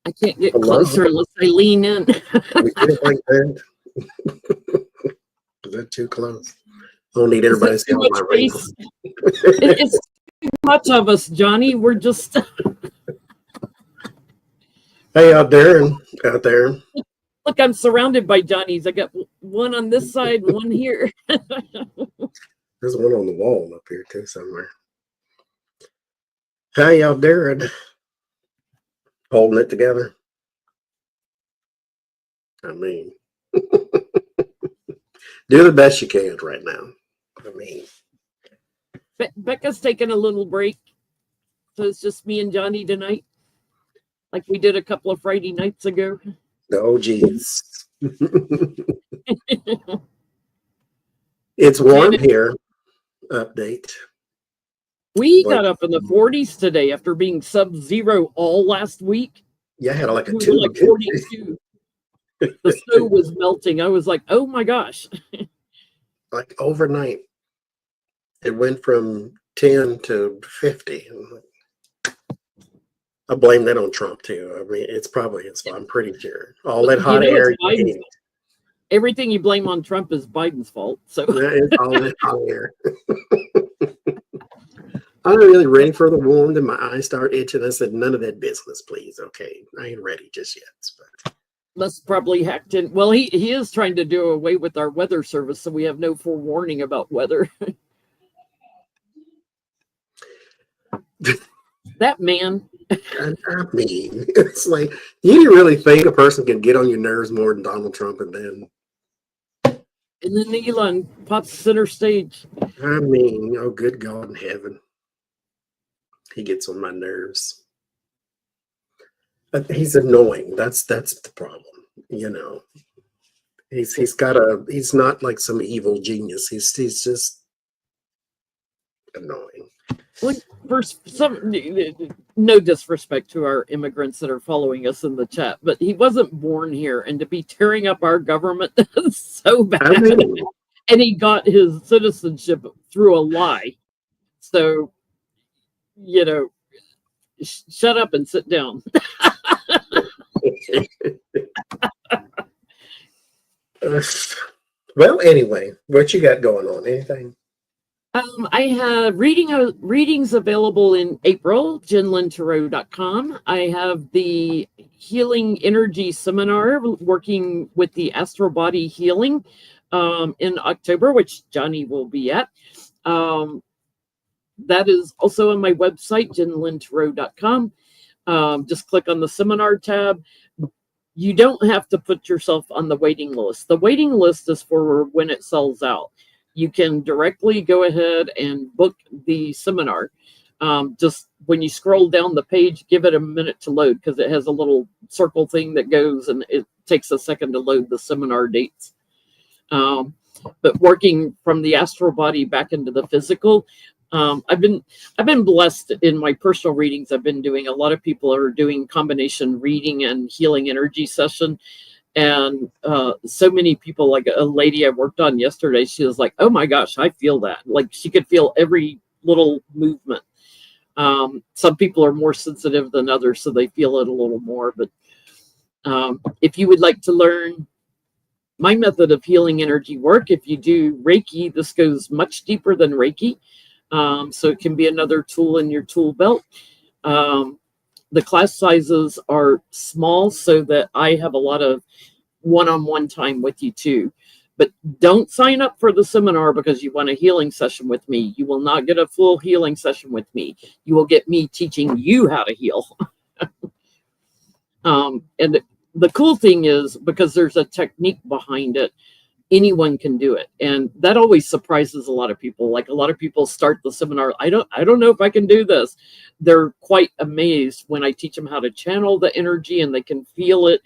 I can't get closer unless I lean in. We did it like that. Is that too close? I don't need everybody to see all my wrinkles. It's too much of us, Johnny. We're just. Hey, out there. Look, I'm surrounded by Johnnies. I got one on this side, one here. There's one on the wall up here too somewhere. How y'all doing? Holding it together. I mean, do the best you can right now. I mean, Becca's taking a little break, so it's just me and Johnny tonight, like we did a couple of Friday nights ago. Oh, geez. It's warm here. Update. We got up in the 40s today after being sub-zero all last week. Yeah, I had like a 2. Like 42. The snow was melting. I was like, oh my gosh. Like overnight, it went from 10 to 50. I blame that on Trump too. I mean, it's probably his fault. I'm pretty sure. All that hot air. Everything you blame on Trump is Biden's fault. So it's all that hot air. I'm really ready for the warm, and my eyes start itching. I said, none of that business, please. Okay, I ain't ready just yet. But that's probably hacked in. Well, he is trying to do away with our weather service, so we have no forewarning about weather. That man. I mean, it's like, you really think a person can get on your nerves more than Donald Trump, and then Elon pops center stage. I mean, oh, good God in heaven. He gets on my nerves. He's annoying. That's the problem. You know, he's not like some evil genius. He's just annoying. Well, first, no disrespect to our immigrants that are following us in the chat, but he wasn't born here, and to be tearing up our government is so bad. I mean, and he got his citizenship through a lie. So, you know, shut up and sit down. Well, anyway, what you got going on? Anything? I have readings available in April, JenLynTarot.com. I have the Healing Energy Seminar working with the Astral Body Healing in October, which Johnny will be at. That is also on my website, JenLynTarot.com. Just click on the seminar tab. You don't have to put yourself on the waiting list. The waiting list is for when it sells out. You can directly go ahead and book the seminar. Just when you scroll down the page, give it a minute to load because it has a little circle thing that goes and it takes a second to load the seminar dates. But working from the astral body back into the physical, I've been blessed in my personal readings. I've been doing, a lot of people are doing combination reading and healing energy session. And so many people, like a lady I worked on yesterday, she was like, oh my gosh, I feel that. Like she could feel every little movement. Some people are more sensitive than others, so they feel it a little more. But if you would like to learn my method of healing energy work, if you do Reiki, this goes much deeper than Reiki. So it can be another tool in your tool belt. The class sizes are small so that I have a lot of one-on-one time with you too. But don't sign up for the seminar because you want a healing session with me. You will not get a full healing session with me. You will get me teaching you how to heal. And the cool thing is, because there's a technique behind it, anyone can do it. And that always surprises a lot of people. Like a lot of people start the seminar, I don't know if I can do this. They're quite amazed when I teach them how to channel the energy and they can feel it.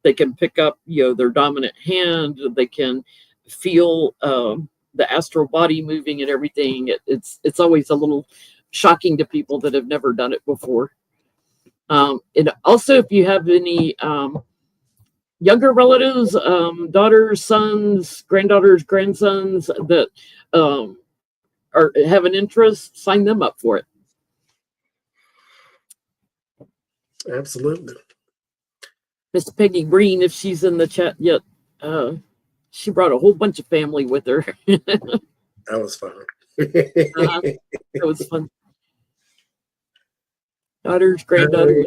They can pick up, their dominant hand. They can feel the astral body moving and everything. It's always a little shocking to people that have never done it before. And also, if you have any younger relatives, daughters, sons, granddaughters, grandsons that or have an interest, sign them up for it. Absolutely. Miss Peggy Green, if she's in the chat yet, she brought a whole bunch of family with her. That was fun. That was fun. Daughters, granddaughters.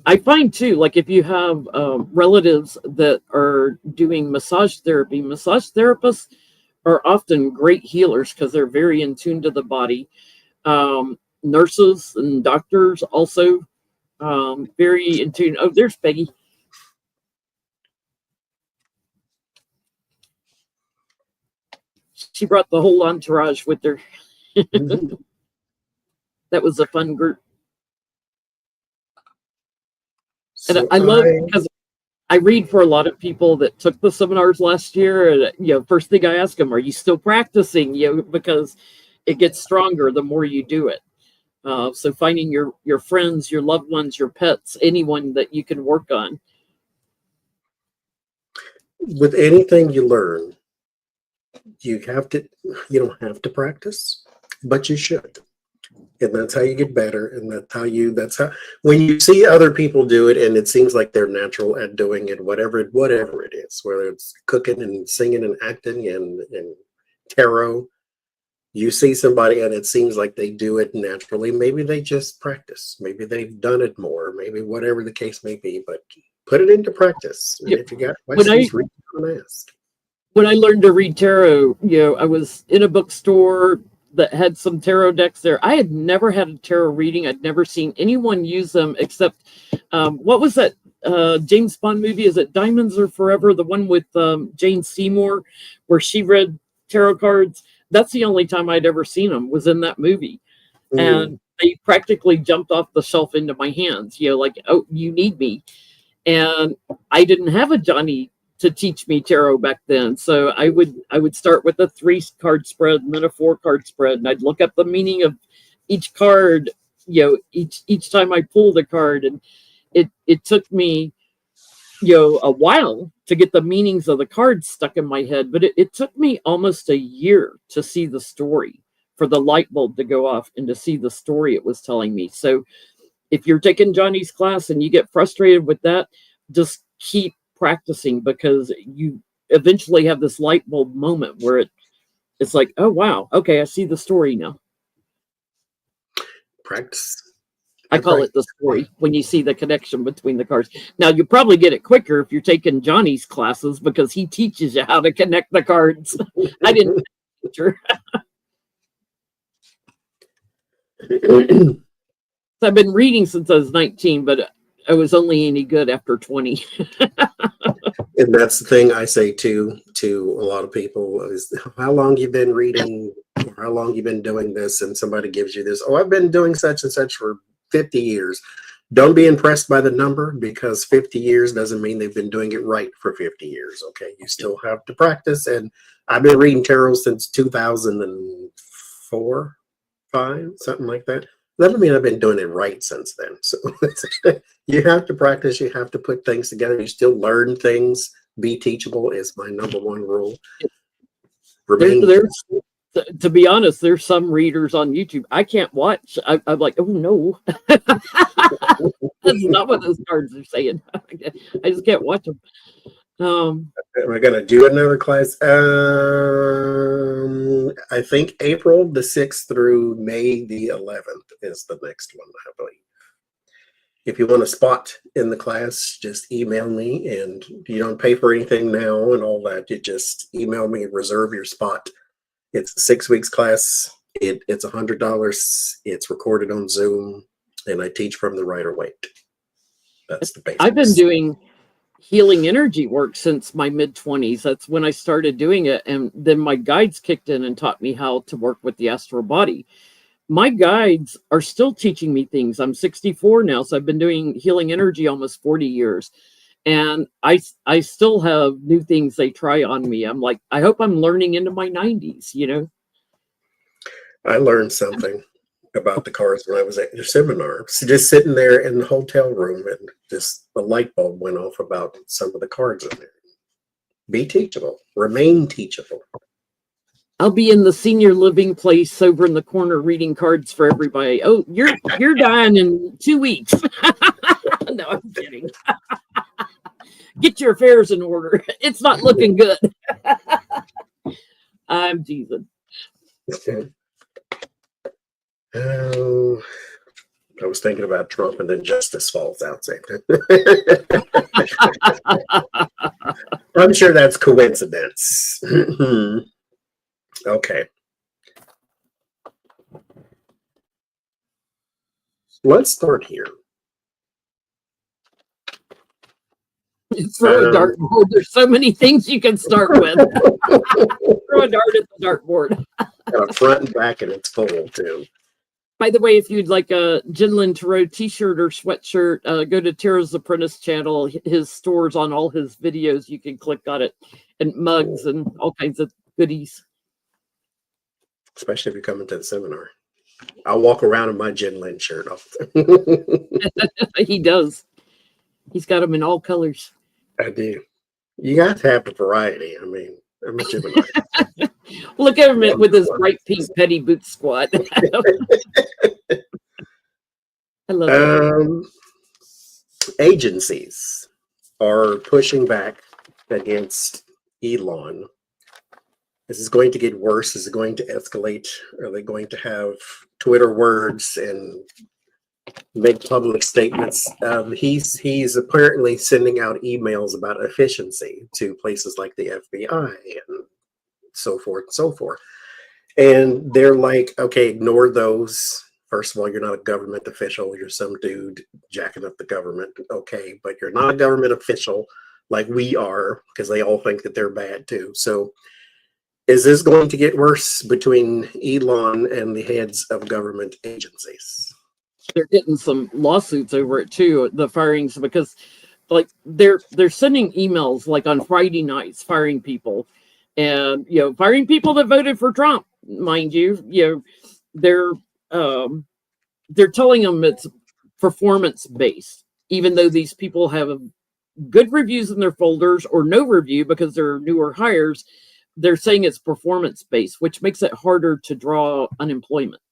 I find too, like if you have relatives that are doing massage therapy, massage therapists are often great healers because they're very in tune to the body. Nurses and doctors also very in tune. Oh, there's Peggy. She brought the whole entourage with her. That was a fun group. And So I love, because I read for a lot of people that took the seminars last year. And, you know, first thing I ask them, are you still practicing? You know, because it gets stronger the more you do it. So finding your friends, your loved ones, your pets, anyone that you can work on. with anything you learn, you don't have to practice, but you should. And that's how you get better. And that's how, when you see other people do it and it seems like they're natural at doing it, whatever it is, whether it's cooking and singing and acting and tarot, you see somebody and it seems like they do it naturally. Maybe they just practice. Maybe they've done it more, maybe whatever the case may be, but put it into practice. And if you got questions, reach out and ask. When I learned to read tarot, you know, I was in a bookstore that had some tarot decks there. I had never had a tarot reading. I'd never seen anyone use them except, what was that James Bond movie? Is it Diamonds Are Forever? The one with Jane Seymour, where she read tarot cards. That's the only time I'd ever seen them, was in that movie. And they practically jumped off the shelf into my hands, you know, like, oh, you need me. And I didn't have a Johnny to teach me tarot back then. So I would start with a 3-card spread and then a 4-card spread. And I'd look up the meaning of each card, you know, each time I pulled a card. And it took me, you know, a while to get the meanings of the cards stuck in my head, but it took me almost a year to see the story, for the light bulb to go off and to see the story it was telling me. So if you're taking Johnny's class and you get frustrated with that, just keep practicing, because you eventually have this light bulb moment where it's like, oh wow, okay, I see the story now. Practice. I call it the story, when you see the connection between the cards. Now, you probably get it quicker if you're taking Johnny's classes, because he teaches you how to connect the cards. I didn't teacher. I've been reading since I was 19, but I was only any good after 20. And that's the thing I say to a lot of people is, how long you been reading, or how long you been doing this? And somebody gives you this, oh, I've been doing such and such for 50 years. Don't be impressed by the number, because 50 years doesn't mean they've been doing it right for 50 years. Okay, you still have to practice. And I've been reading tarot since 2004, 5, something like that. That doesn't mean I've been doing it right since then. So you have to practice. You have to put things together. You still learn things. Be teachable is my number one rule. To be honest, there's some readers on YouTube I can't watch. I'm like, oh no, that's not what those cards are saying. I just can't watch them. Am I going to do another class? I think April the 6th through May the 11th is the next one, I believe. If you want a spot in the class, just email me, and you don't pay for anything now and all that. You just email me and reserve your spot. It's a 6 weeks class. It's $100. It's recorded on Zoom, and I teach from the Rider-Waite. That's the basics. I've been doing healing energy work since my mid-20s. That's when I started doing it. And then my guides kicked in and taught me how to work with the astral body. My guides are still teaching me things. I'm 64 now, so I've been doing healing energy almost 40 years. And I still have new things they try on me. I'm like, I hope I'm learning into my 90s, you know? I learned something about the cards when I was at your seminar. So just sitting there in the hotel room, and just the light bulb went off about some of the cards in there. Be teachable. Remain teachable. I'll be in the senior living place over in the corner reading cards for everybody. Oh, you're dying in 2 weeks. No, I'm kidding. Get your affairs in order. It's not looking good. I'm teasing. Oh, I was thinking about Trump, and then justice falls out. I'm sure that's coincidence. Okay. Let's start here. Throw a dartboard. There's so many things you can start with. Throw a dart at the dartboard. Got a front and back, and it's full too. By the way, if you'd like a Jinlin Tarot t-shirt or sweatshirt, go to TarotsApprentice channel. His store's on all his videos. You can click on it, and mugs and all kinds of goodies. Especially if you're coming to the seminar. I'll walk around in my Jinlin shirt. He does. He's got them in all colors. I do. You got to have the variety. I mean, I'm a Gemini. Look at him with his bright pink petty boot squad. I love it. Agencies are pushing back against Elon. This is going to get worse. Is it going to escalate? Are they going to have Twitter words and make public statements? He's apparently sending out emails about efficiency to places like the FBI and so forth and so forth. And they're like, okay, ignore those. First of all, you're not a government official. You're some dude jacking up the government. Okay, but you're not a government official like we are, because they all think that they're bad too. So is this going to get worse between Elon and the heads of government agencies? They're getting some lawsuits over it too, the firings, because like they're sending emails like on Friday nights firing people, and firing people that voted for Trump, mind you. They're telling them it's performance based, even though these people have good reviews in their folders or no review because they're newer hires. They're saying it's performance based, which makes it harder to draw unemployment.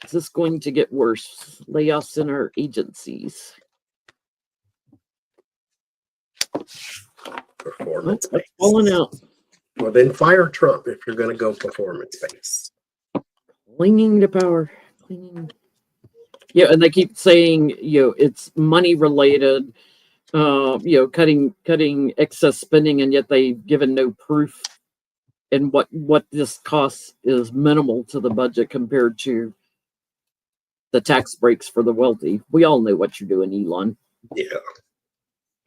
Is this going to get worse? Layoffs in our agencies. Performance based. Falling out. Well, then fire Trump if you're going to go performance based. Clinging to power. Yeah, and they keep saying, it's money related, cutting excess spending, and yet they've given no proof. And what this costs is minimal to the budget compared to the tax breaks for the wealthy. We all know what you're doing, Elon. Yeah.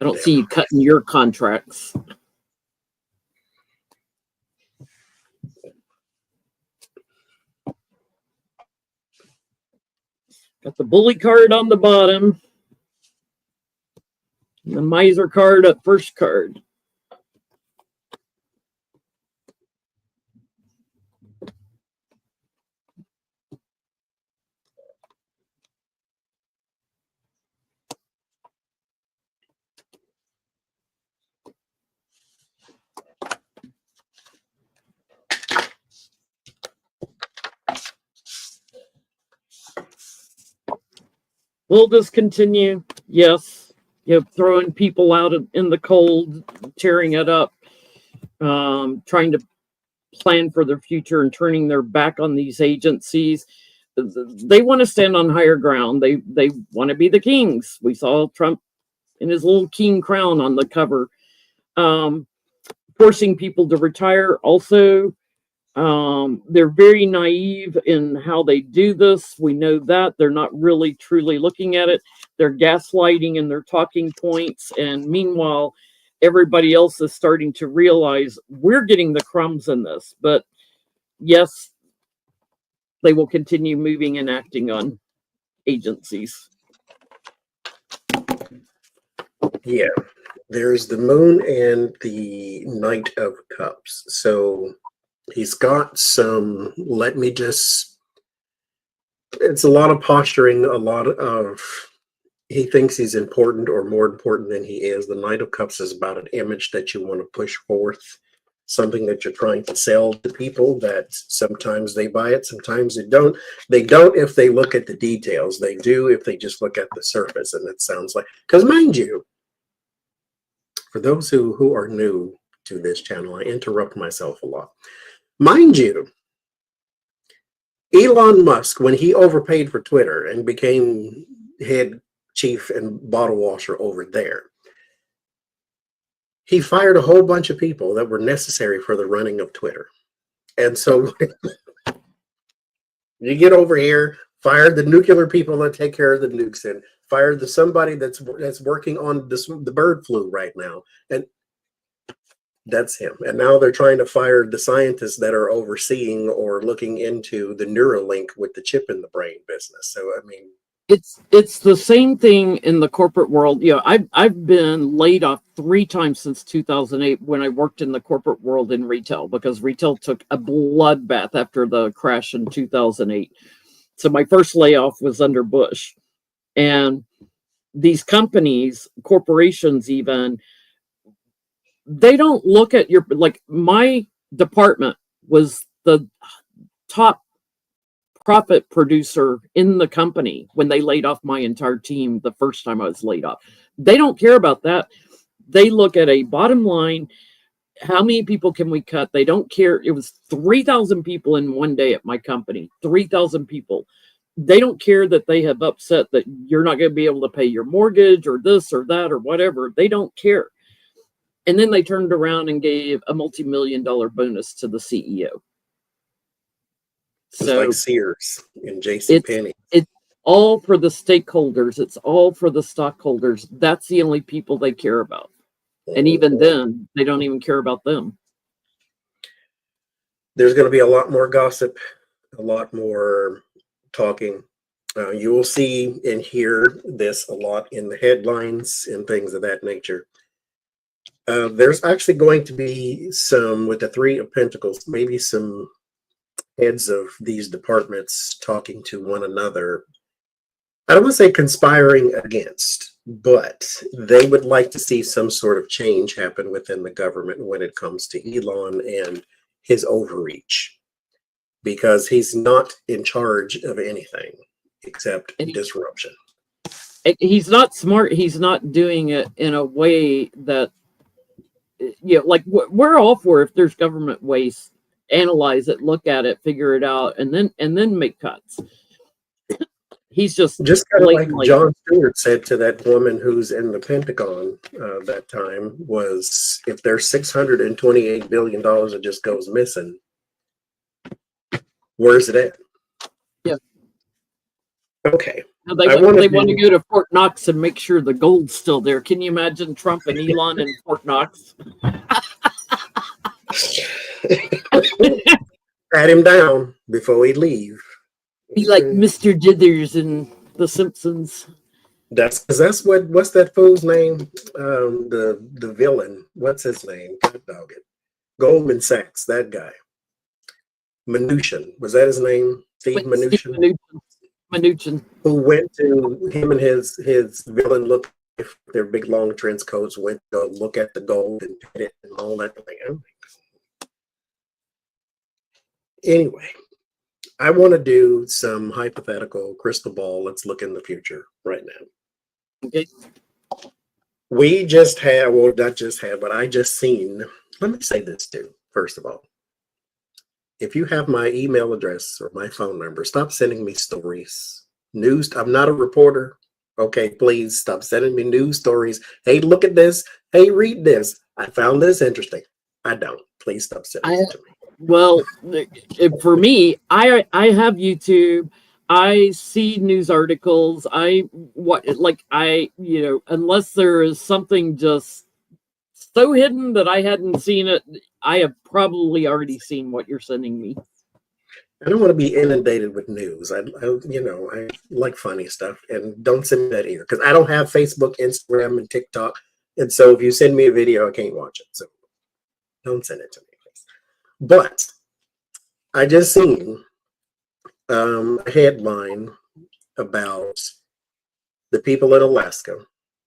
I don't see you cutting your contracts. Got the bully card on the bottom. And the miser card up first card. Will this continue? Yes. Throwing people out in the cold, tearing it up, trying to plan for their future and turning their back on these agencies. They want to stand on higher ground. They want to be the kings. We saw Trump in his little king crown on the cover. Forcing people to retire also. They're very naive in how they do this. We know that they're not really truly looking at it. They're gaslighting in their talking points. And meanwhile, everybody else is starting to realize we're getting the crumbs in this. But yes, they will continue moving and acting on agencies. Yeah. There's the moon and the Knight of Cups. So he's got some, it's a lot of posturing, a lot of, he thinks he's important or more important than he is. The Knight of Cups is about an image that you want to push forth. something that you're trying to sell to people, that sometimes they buy it, sometimes they don't. They don't if they look at the details. They do if they just look at the surface. And it sounds like, because mind you, for those who are new to this channel, I interrupt myself a lot. Mind you, Elon Musk, when he overpaid for Twitter and became head chief and bottle washer over there, he fired a whole bunch of people that were necessary for the running of Twitter. And so you get over here, fired the nuclear people that take care of the nukes, and fired somebody that's working on the bird flu right now. And that's him. And now they're trying to fire the scientists that are overseeing or looking into the Neuralink with the chip in the brain business. So, I mean, it's the same thing in the corporate world. You know, I've been laid off 3 times since 2008 when I worked in the corporate world in retail, because retail took a bloodbath after the crash in 2008. So my first layoff was under Bush. And these companies, corporations even, they don't look at your, like, my department was the top profit producer in the company when they laid off my entire team the first time I was laid off. They don't care about that. They look at a bottom line. How many people can we cut? They don't care. It was 3,000 people in one day at my company. 3,000 people. They don't care that they have upset that you're not going to be able to pay your mortgage or this or that or whatever. They don't care. And then they turned around and gave a multi-million-dollar bonus to the CEO. it's like Sears and JCPenney. It's all for the stakeholders. It's all for the stockholders. That's the only people they care about. And even then, they don't even care about them. There's going to be a lot more gossip, a lot more talking. You will see and hear this a lot in the headlines and things of that nature. There's actually going to be some, with the 3 of Pentacles, maybe some heads of these departments talking to one another. I don't want to say conspiring against, but they would like to see some sort of change happen within the government when it comes to Elon and his overreach, because he's not in charge of anything except disruption. He's not smart. He's not doing it in a way that, you know, like, we're all for, if there's government waste, analyze it, look at it, figure it out, and then make cuts. He's just kind of like John Stewart said to that woman who's in the Pentagon that time, was, if there's $628 billion that just goes missing, where's it at? Yeah. Okay. Now they want to go to Fort Knox and make sure the gold's still there. Can you imagine Trump and Elon in Fort Knox? Pat him down before he leave. Be like Mr. Dithers in The Simpsons. That's what's that fool's name? The villain. What's his name? God dog it. Goldman Sachs, that guy. Mnuchin. Was that his name? Steve Mnuchin? Mnuchin. Who went to him and his villain look, if their big long trench coats, went to look at the gold and pet it and all that thing. Anyway, I want to do some hypothetical crystal ball. Let's look in the future right now. Okay. We just have, well, not just have, but I just seen, let me say this too, first of all. If you have my email address or my phone number, stop sending me stories. News, I'm not a reporter. Okay, please stop sending me news stories. Hey, look at this. Hey, read this. I found this interesting. I don't. Please stop sending it to me. Well, for me, I have YouTube. I see news articles. Unless there is something just so hidden that I hadn't seen it, I have probably already seen what you're sending me. I don't want to be inundated with news. I like funny stuff, and don't send me that either, because I don't have Facebook, Instagram, and TikTok. And so if you send me a video, I can't watch it. So don't send it to me. But I just seen a headline about the people in Alaska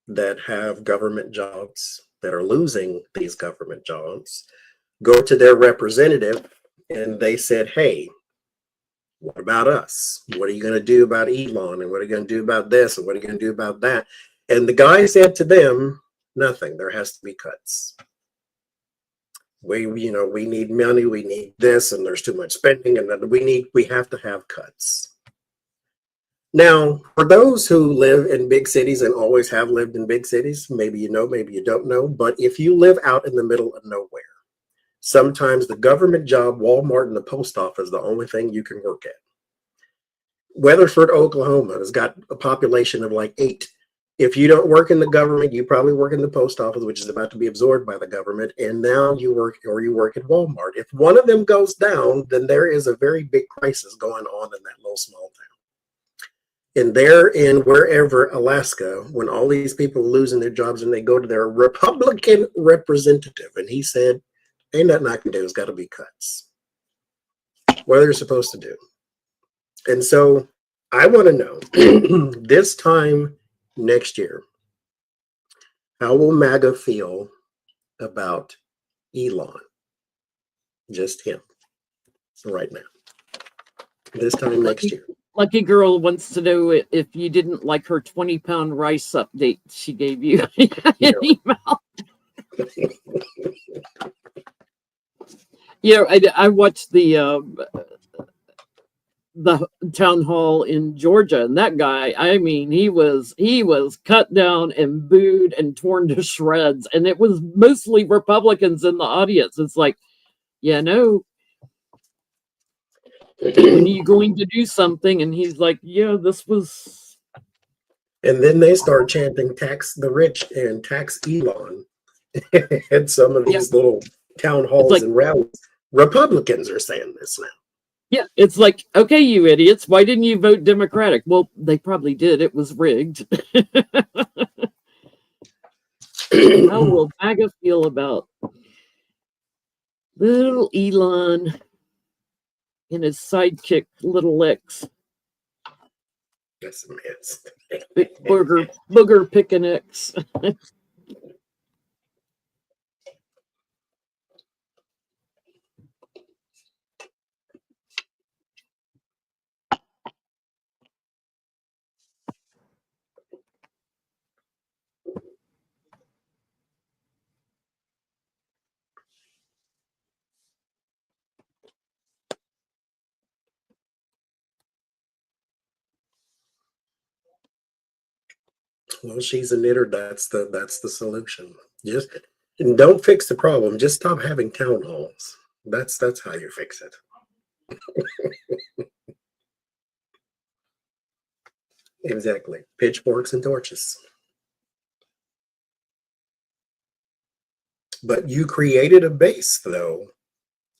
that have government jobs, that are losing these government jobs go to their representative and they said, hey, what about us? What are you going to do about Elon? And what are you going to do about this? And what are you going to do about that? And the guy said to them, nothing. There has to be cuts. We need money. We need this, and there's too much spending, and we have to have cuts. Now, for those who live in big cities and always have lived in big cities, maybe you know, maybe you don't know, but if you live out in the middle of nowhere, sometimes the government job, Walmart and the post office, is the only thing you can work at. Weatherford, Oklahoma has got a population of like 8. If you don't work in the government, you probably work in the post office, which is about to be absorbed by the government. And now you work at Walmart. If one of them goes down, then there is a very big crisis going on in that little small town. And there in wherever, Alaska, when all these people are losing their jobs and they go to their Republican representative, and he said, ain't nothing I can do. It's got to be cuts. What are they supposed to do? And so I want to know this time next year, how will MAGA feel about Elon? Just him right now. This time next year. Lucky Girl wants to know if you didn't like her 20-pound rice update she gave you an email. I watched the town hall in Georgia, and that guy, I mean, he was cut down and booed and torn to shreds, and it was mostly Republicans in the audience. It's like, no, when are you going to do something? And he's like, this was. And then they start chanting tax the rich and tax Elon. And some of these little town halls and rallies, Republicans are saying this now. Yeah, it's like, okay, you idiots, why didn't you vote Democratic? Well, they probably did. It was rigged. How will MAGA feel about little Elon and his sidekick, Little X? That's a mess. Booger picking X. Well, she's a knitter. That's the solution. And don't fix the problem. Just stop having town halls. That's how you fix it. Exactly. Pitchforks and torches. But you created a base, though,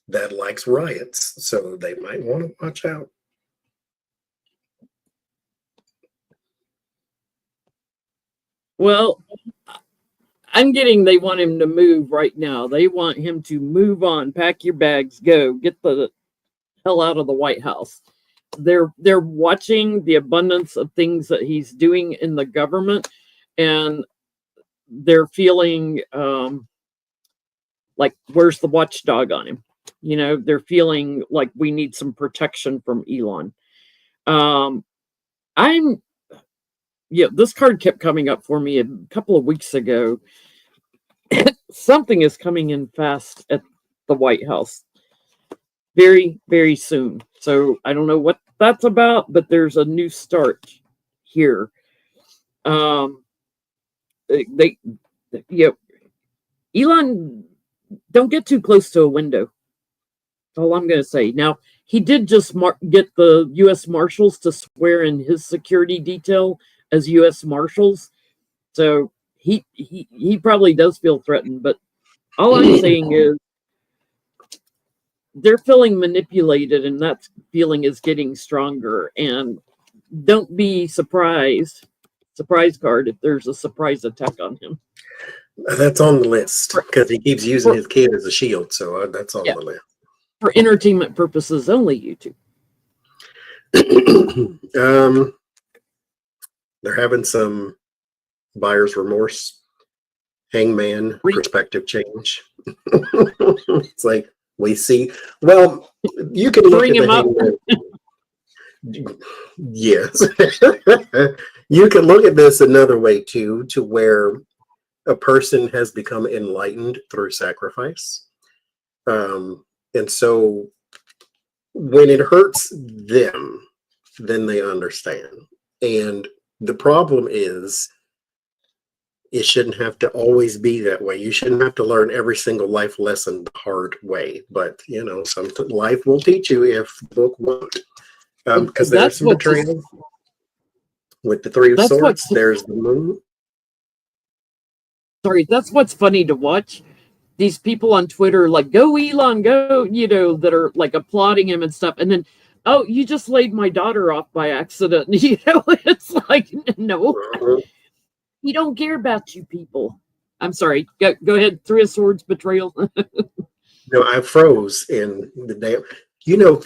that likes riots, so they might want to watch out. Well, I'm getting they want him to move right now. They want him to move on, pack your bags, go, get the hell out of the White House. They're watching the abundance of things that he's doing in the government, and they're feeling like, where's the watchdog on him? They're feeling like we need some protection from Elon. This card kept coming up for me a couple of weeks ago. Something is coming in fast at the White House very, very soon. So I don't know what that's about, but there's a new start here. Elon, don't get too close to a window. That's all I'm going to say. Now, he did just get the U.S. Marshals to swear in his security detail as U.S. Marshals. So he probably does feel threatened, but all I'm saying is they're feeling manipulated, and that feeling is getting stronger. And don't be surprise card, if there's a surprise attack on him. That's on the list because he keeps using his kid as a shield. So that's on the list. For entertainment purposes only, YouTube. They're having some buyer's remorse. Hangman, perspective change. It's like we see. Well, you can look Bring at him up. the hangman. Yes. You can look at this another way too, to where a person has become enlightened through sacrifice. And so when it hurts them, then they understand. And the problem is, it shouldn't have to always be that way. You shouldn't have to learn every single life lesson the hard way. But, you know, some life will teach you if the book won't. Because there's some betrayal. With the Three of Swords, there's the Moon. Sorry, that's what's funny to watch. These people on Twitter, like, go Elon, go, you know, that are like applauding him and stuff. And then, oh, you just laid my daughter off by accident. You know, it's like, no, we don't care about you people. I'm sorry. Go ahead. Three of Swords, betrayal. No, I froze in the damn, you know,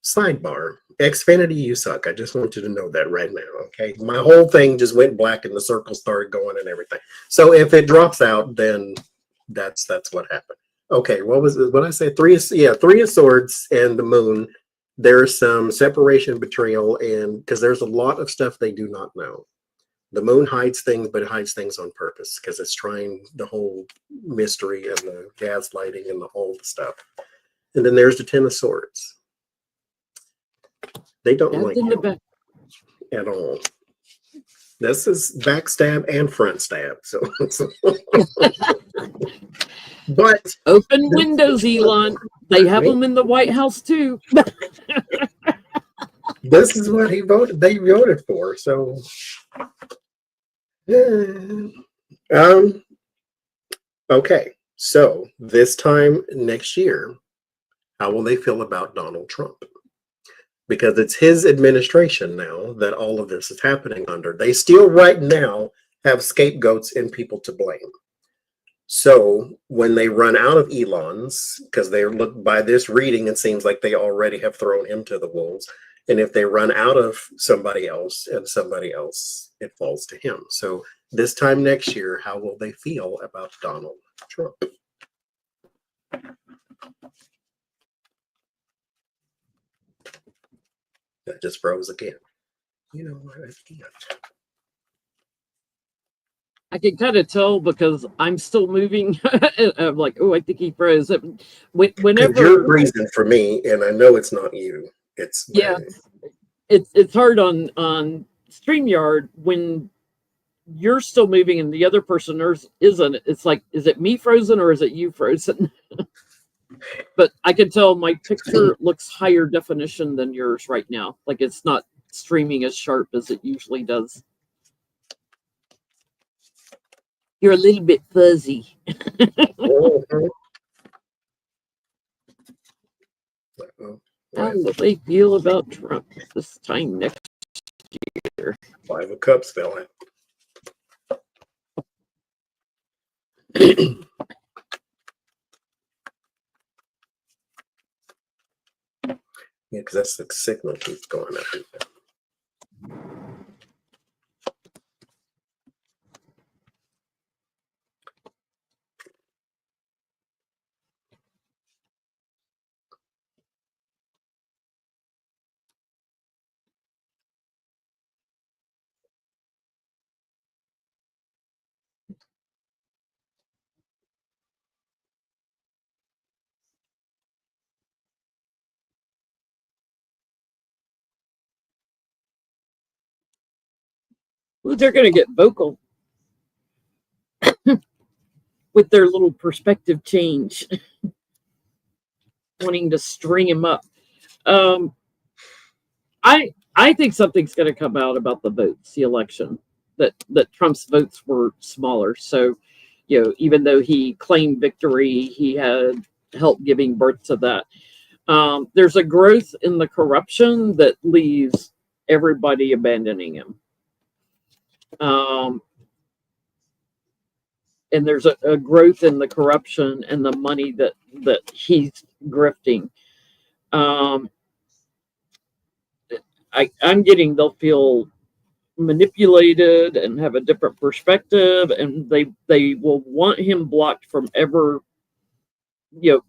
sidebar. Xfinity, you suck. I just want you to know that right now, okay? My whole thing just went black and the circle started going and everything. So if it drops out, then that's what happened. Okay, what was it? What I said? Three of Swords and the Moon. There's some separation, betrayal, and because there's a lot of stuff they do not know. The Moon hides things, but it hides things on purpose because it's trying the whole mystery and the gaslighting and the whole stuff. And then there's the Ten of Swords. They don't like you at all. This is backstab and front stab. So, but open windows, Elon. They have them in the White House too. This is what they voted for. So, okay. So this time next year, how will they feel about Donald Trump? Because it's his administration now that all of this is happening under. They still right now have scapegoats and people to blame. So when they run out of Elon's, because they look by this reading, it seems like they already have thrown him to the wolves. And if they run out of somebody else, it falls to him. So this time next year, how will they feel about Donald Trump? That just froze again. You know what? I can't. I can kind of tell because I'm still moving. I'm like, oh, I think he froze. Whenever you're breathing for me, and I know it's not you. It's it's hard on StreamYard when you're still moving and the other person isn't. It's like, is it me frozen or is it you frozen? But I can tell my picture looks higher definition than yours right now. Like it's not streaming as sharp as it usually does. You're a little bit fuzzy. How will they feel about Trump this time next year? 5 of Cups fell out. Yeah, because that's the signal keeps going up. Well, they're going to get vocal with their little perspective change, wanting to string him up. I think something's going to come out about the votes, the election, that Trump's votes were smaller. So, you know, even though he claimed victory, he had help giving birth to that. There's a growth in the corruption that leaves everybody abandoning him. And there's a growth in the corruption and the money that he's grifting. I'm getting they'll feel manipulated and have a different perspective, and they will want him blocked from ever,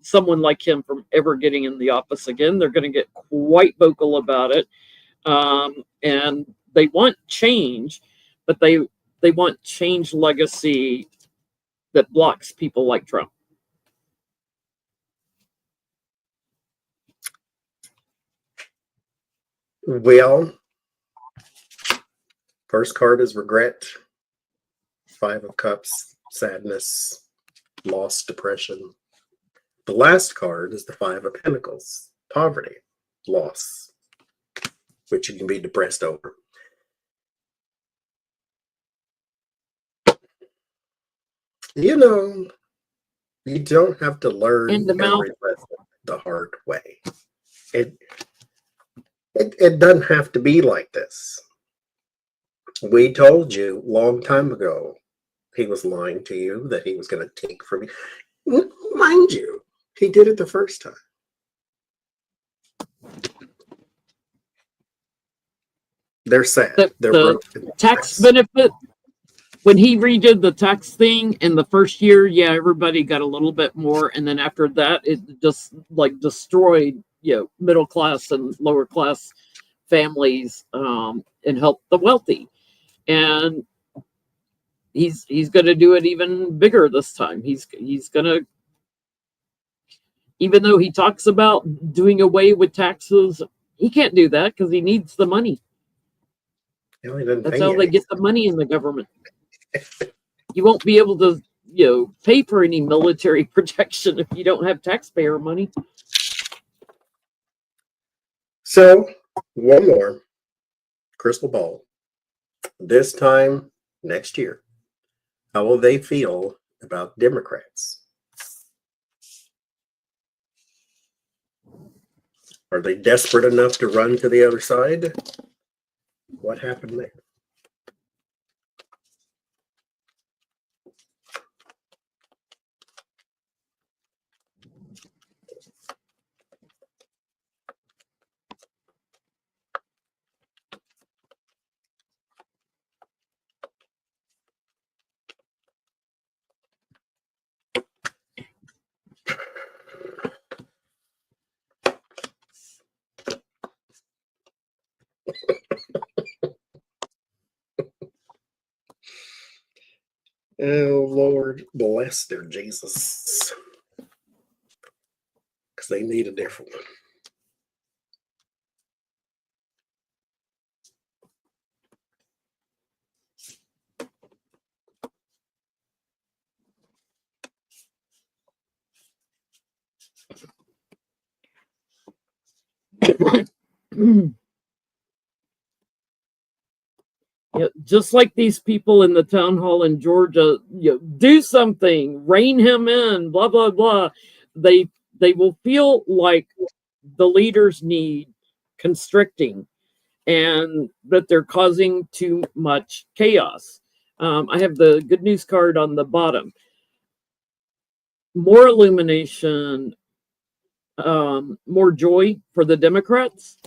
someone like him from ever getting in the office again. They're going to get quite vocal about it, and they want change, but they want change legacy that blocks people like Trump. Well, first card is regret. 5 of Cups, sadness, loss, depression. The last card is the 5 of Pentacles, poverty, loss, which you can be depressed over. You don't have to learn every lesson the hard way. It doesn't have to be like this. We told you a long time ago he was lying to you, that he was going to take from you. Mind you, he did it the first time. They're sad. They're broken. Tax benefit, when he redid the tax thing in the first year, everybody got a little bit more, and then after that, it just destroyed middle class and lower class families, and helped the wealthy. And he's going to do it even bigger this time. He's going to, even though he talks about doing away with taxes, he can't do that because he needs the money. That's how they get the money in the government. You won't be able to, pay for any military protection if you don't have taxpayer money. So, one more crystal ball. This time next year, how will they feel about Democrats? Are they desperate enough to run to the other side? What happened there? Oh, Lord, bless their Jesus. Because they need a different one. Just like these people in the town hall in Georgia, do something, rein him in, blah blah blah. They will feel like the leaders need constricting, and that they're causing too much chaos. I have the good news card on the bottom. More illumination, more joy for the Democrats.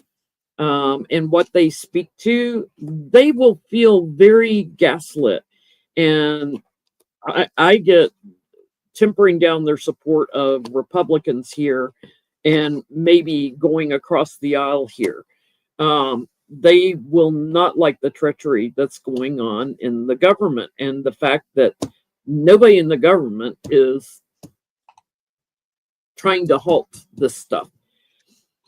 And what they speak to, they will feel very gaslit. And I get tempering down their support of Republicans here and maybe going across the aisle here. They will not like the treachery that's going on in the government, and the fact that nobody in the government is trying to halt this stuff.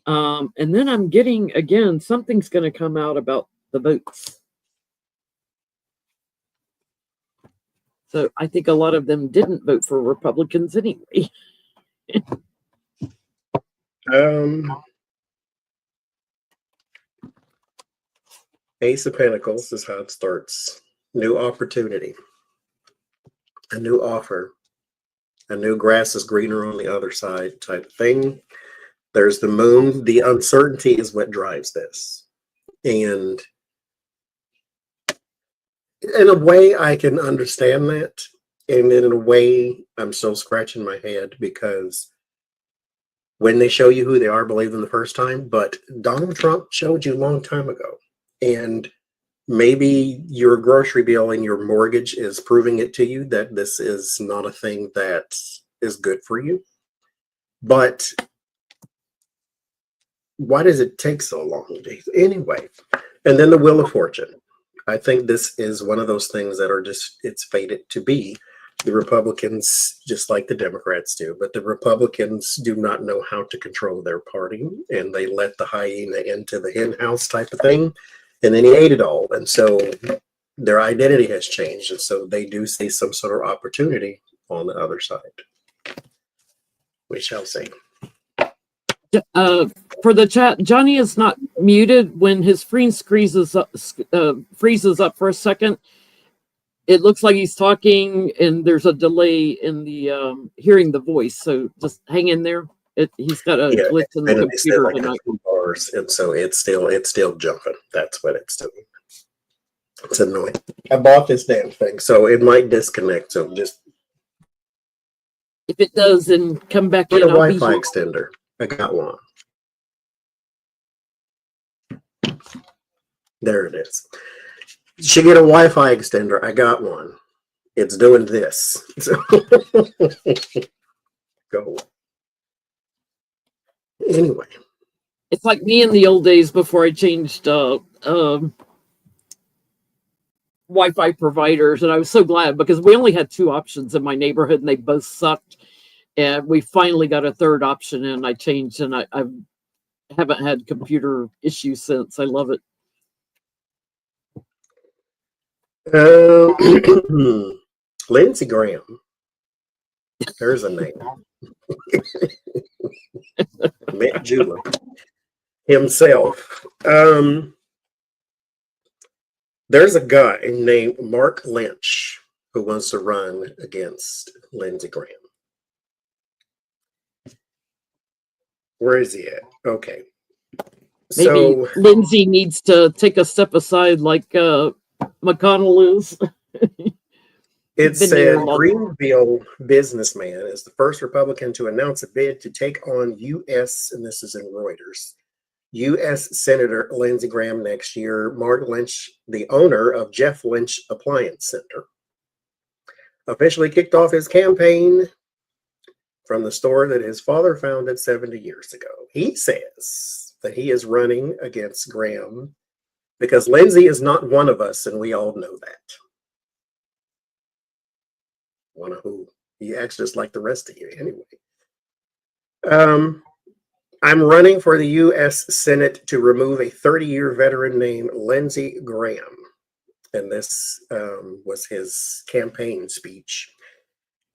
And then I'm getting, again, something's going to come out about the votes. So I think a lot of them didn't vote for Republicans anyway. Ace of Pentacles is how it starts. New opportunity. A new offer. A new grass is greener on the other side type of thing. There's the moon. The uncertainty is what drives this. And in a way, I can understand that. And in a way, I'm still scratching my head, because when they show you who they are, believe them the first time. But Donald Trump showed you a long time ago. And maybe your grocery bill and your mortgage is proving it to you that this is not a thing that is good for you. But why does it take so long? Anyway, and then the Wheel of Fortune. I think this is one of those things that are just, it's fated to be. The Republicans, just like the Democrats do, but the Republicans do not know how to control their party, and they let the hyena into the hen house type of thing, and then he ate it all. And so their identity has changed, and so they do see some sort of opportunity on the other side. We shall see. For the chat, Johnny is not muted. When his screen freezes up for a second, it looks like he's talking, and there's a delay in the hearing the voice. So just hang in there. He's got a glitch in the computer like tonight. Bars, and so it's still jumping. That's what it's doing. It's annoying. I bought this damn thing, so it might disconnect. So just if it does, then come back in. Get a Wi-Fi extender. I got one. There it is. You should get a Wi-Fi extender. I got one. It's doing this. So go. Anyway. It's like me in the old days before I changed Wi-Fi providers, and I was so glad because we only had 2 options in my neighborhood, and they both sucked. And we finally got a third option, and I changed, and I haven't had computer issues since. I love it. Lindsey Graham. There's a name. Met Julie himself. There's a guy named Mark Lynch who wants to run against Lindsey Graham. Where is he at? Okay. Maybe so Lindsey needs to take a step aside like McConnell is. It said Greenville businessman is the first Republican to announce a bid to take on U.S., and this is in Reuters, U.S. Senator Lindsey Graham next year. Mark Lynch, the owner of Jeff Lynch Appliance Center, officially kicked off his campaign from the store that his father founded 70 years ago. He says that he is running against Graham because Lindsey is not one of us, and we all know that. One of who? He acts just like the rest of you anyway. I'm running for the U.S. Senate to remove a 30-year veteran named Lindsey Graham. And this was his campaign speech.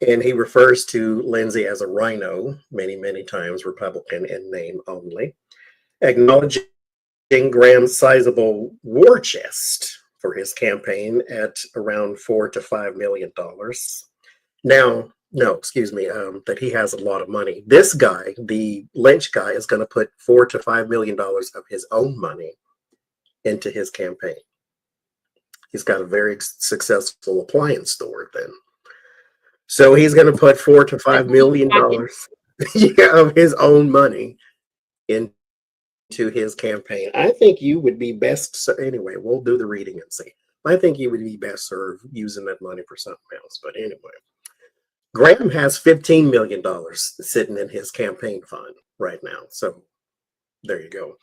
And he refers to Lindsey as a rhino, many, many times Republican in name only, acknowledging Graham's sizable war chest for his campaign at around $4 to $5 million. Now, no, excuse me, that he has a lot of money. This guy, the Lynch guy, is going to put $4 to $5 million of his own money into his campaign. He's got a very successful appliance store then. So he's going to put $4 to $5 million of his own money into his campaign. I think you would be best. So anyway, we'll do the reading and see. I think you would be best served using that money for something else. But anyway, Graham has $15 million sitting in his campaign fund right now. So there you go.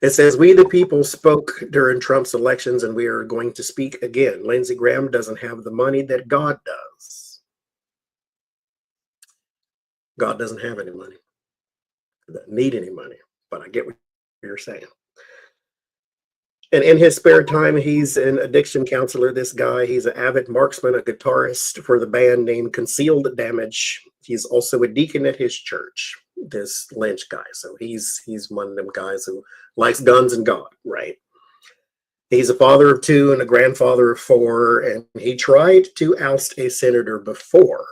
It says, we the people spoke during Trump's elections, and we are going to speak again. Lindsey Graham doesn't have the money that God does. God doesn't have any money. He doesn't need any money, but I get what you're saying. And in his spare time, he's an addiction counselor, this guy. He's an avid marksman, a guitarist for the band named Concealed Damage. He's also a deacon at his church, this Lynch guy. So he's one of them guys who likes guns and God, right? He's a father of 2 and a grandfather of 4, and he tried to oust a senator before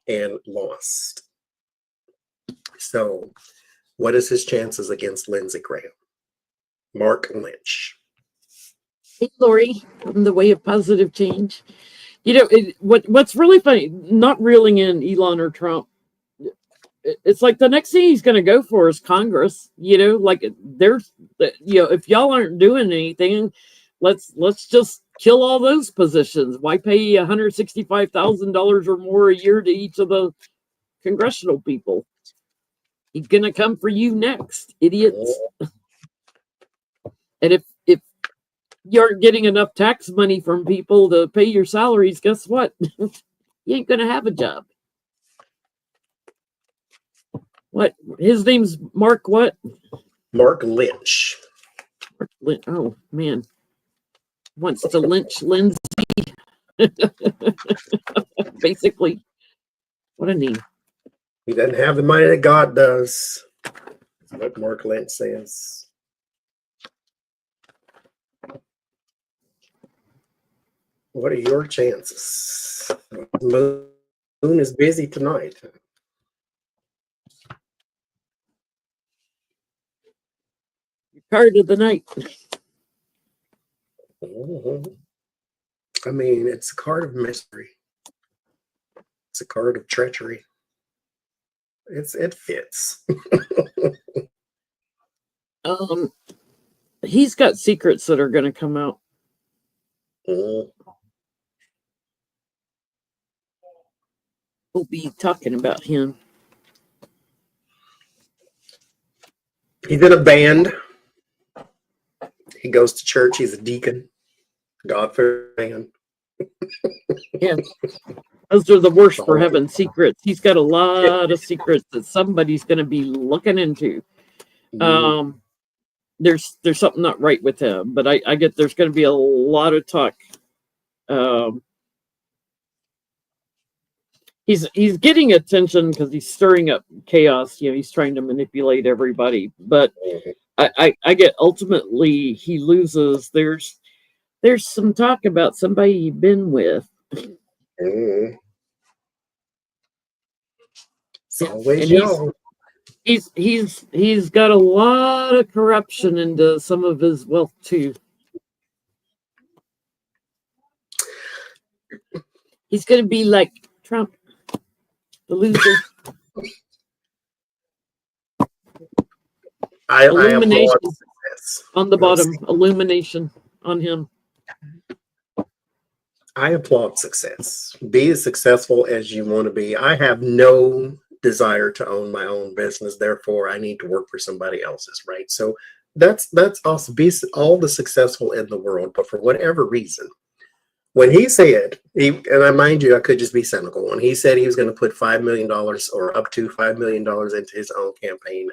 and lost. So what is his chances against Lindsey Graham? Mark Lynch. Hey, Lori, from the Way of Positive Change. You know, what's really funny, not reeling in Elon or Trump, it's like the next thing he's going to go for is Congress. You know, like there's, you know, if y'all aren't doing anything, let's just kill all those positions. Why pay $165,000 or more a year to each of the congressional people? He's gonna come for you next, idiots. And if you aren't getting enough tax money from people to pay your salaries, guess what? You ain't gonna have a job. What? His name's Mark what? Mark Lynch. Oh man, wants to lynch Lindsey. Basically, what a name. He doesn't have the money that God does. That's what Mark Lynch says. What are your chances? The moon is busy tonight. Card of the night. I mean, it's a card of mystery. It's a card of treachery. It fits. He's got secrets that are going to come out. We'll be talking about him. He's in a band. He goes to church. He's a deacon. God-fearing man. Yeah. Those are the worst for having secrets. He's got a lot of secrets that somebody's going to be looking into. There's something not right with him, but I get there's going to be a lot of talk. He's getting attention because he's stirring up chaos. You know, he's trying to manipulate everybody. But I get ultimately he loses. There's some talk about somebody you've been with. And he's got a lot of corruption into some of his wealth too. He's going to be like Trump, the loser. Illumination on the bottom. Illumination on him. I applaud success. Be as successful as you want to be. I have no desire to own my own business. Therefore, I need to work for somebody else's, right? So that's also be all the successful in the world. But for whatever reason, when he said, and I mind you, I could just be cynical. When he said he was going to put $5 million or up to $5 million into his own campaign,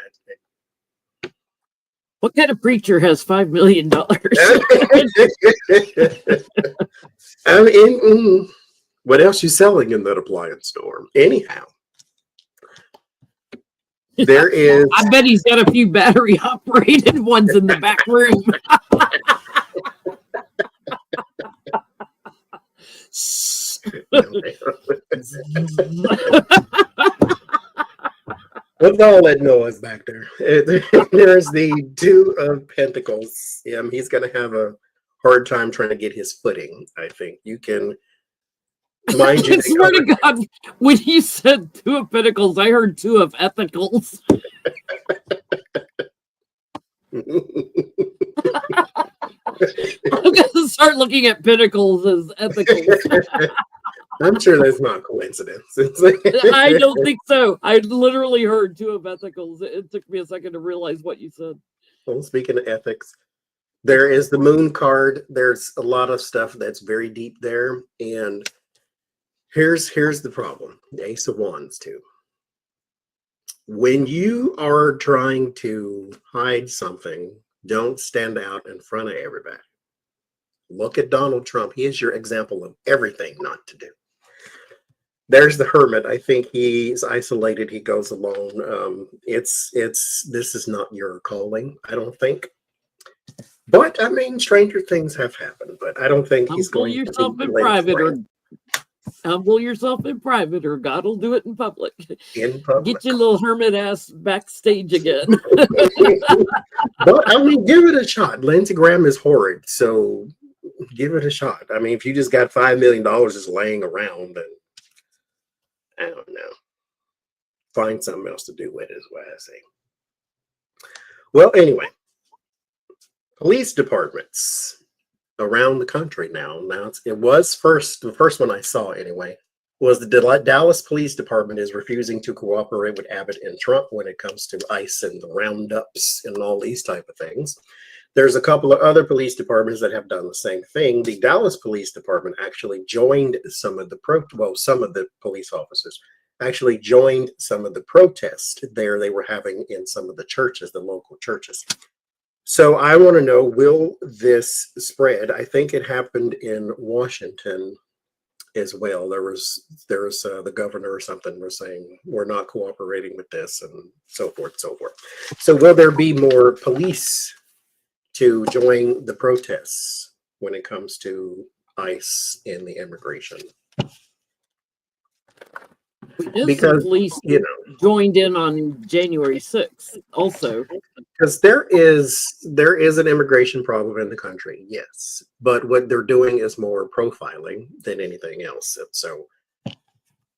what kind of preacher has $5 million? I mean, what else you selling in that appliance store? Anyhow, there is. I bet he's got a few battery operated ones in the back room. What's all that noise back there? There's the Two of Pentacles. He's going to have a hard time trying to get his footing. I think you can. Mind you, I swear to God, when you said Two of Pentacles, I heard Two of Ethicals. I'm going to start looking at Pentacles as ethicals. I'm sure that's not coincidence. I don't think so. I literally heard Two of Ethicals. It took me a second to realize what you said. Well, speaking of ethics, there is the Moon card. There's a lot of stuff that's very deep there. And here's the problem. The Ace of Wands, too. When you are trying to hide something, don't stand out in front of everybody. Look at Donald Trump. He is your example of everything not to do. There's the Hermit. I think he's isolated. He goes alone. This is not your calling, I don't think. But I mean, stranger things have happened. But I don't think he's going to humble yourself in private, or God will do it in public. In public. Get your little hermit ass backstage again. But I mean, give it a shot. Lindsey Graham is horrid, so give it a shot. I mean, if you just got $5 million just laying around, then I don't know. Find something else to do with it, is what I say. Well, anyway, police departments. around the country now. Now it was the first one I saw anyway, was the Dallas Police Department is refusing to cooperate with Abbott and Trump when it comes to ICE and the roundups and all these type of things. There's a couple of other police departments that have done the same thing. The Dallas Police Department actually joined some of the some of the police officers actually joined some of the protests there they were having in some of the churches, the local churches. So I want to know, will this spread? I think it happened in Washington as well. There was the governor or something was saying we're not cooperating with this and so forth, so forth. So will there be more police to join the protests when it comes to ICE and the immigration? Innocent police joined in on January 6th also. Because there is an immigration problem in the country, yes, but what they're doing is more profiling than anything else. And so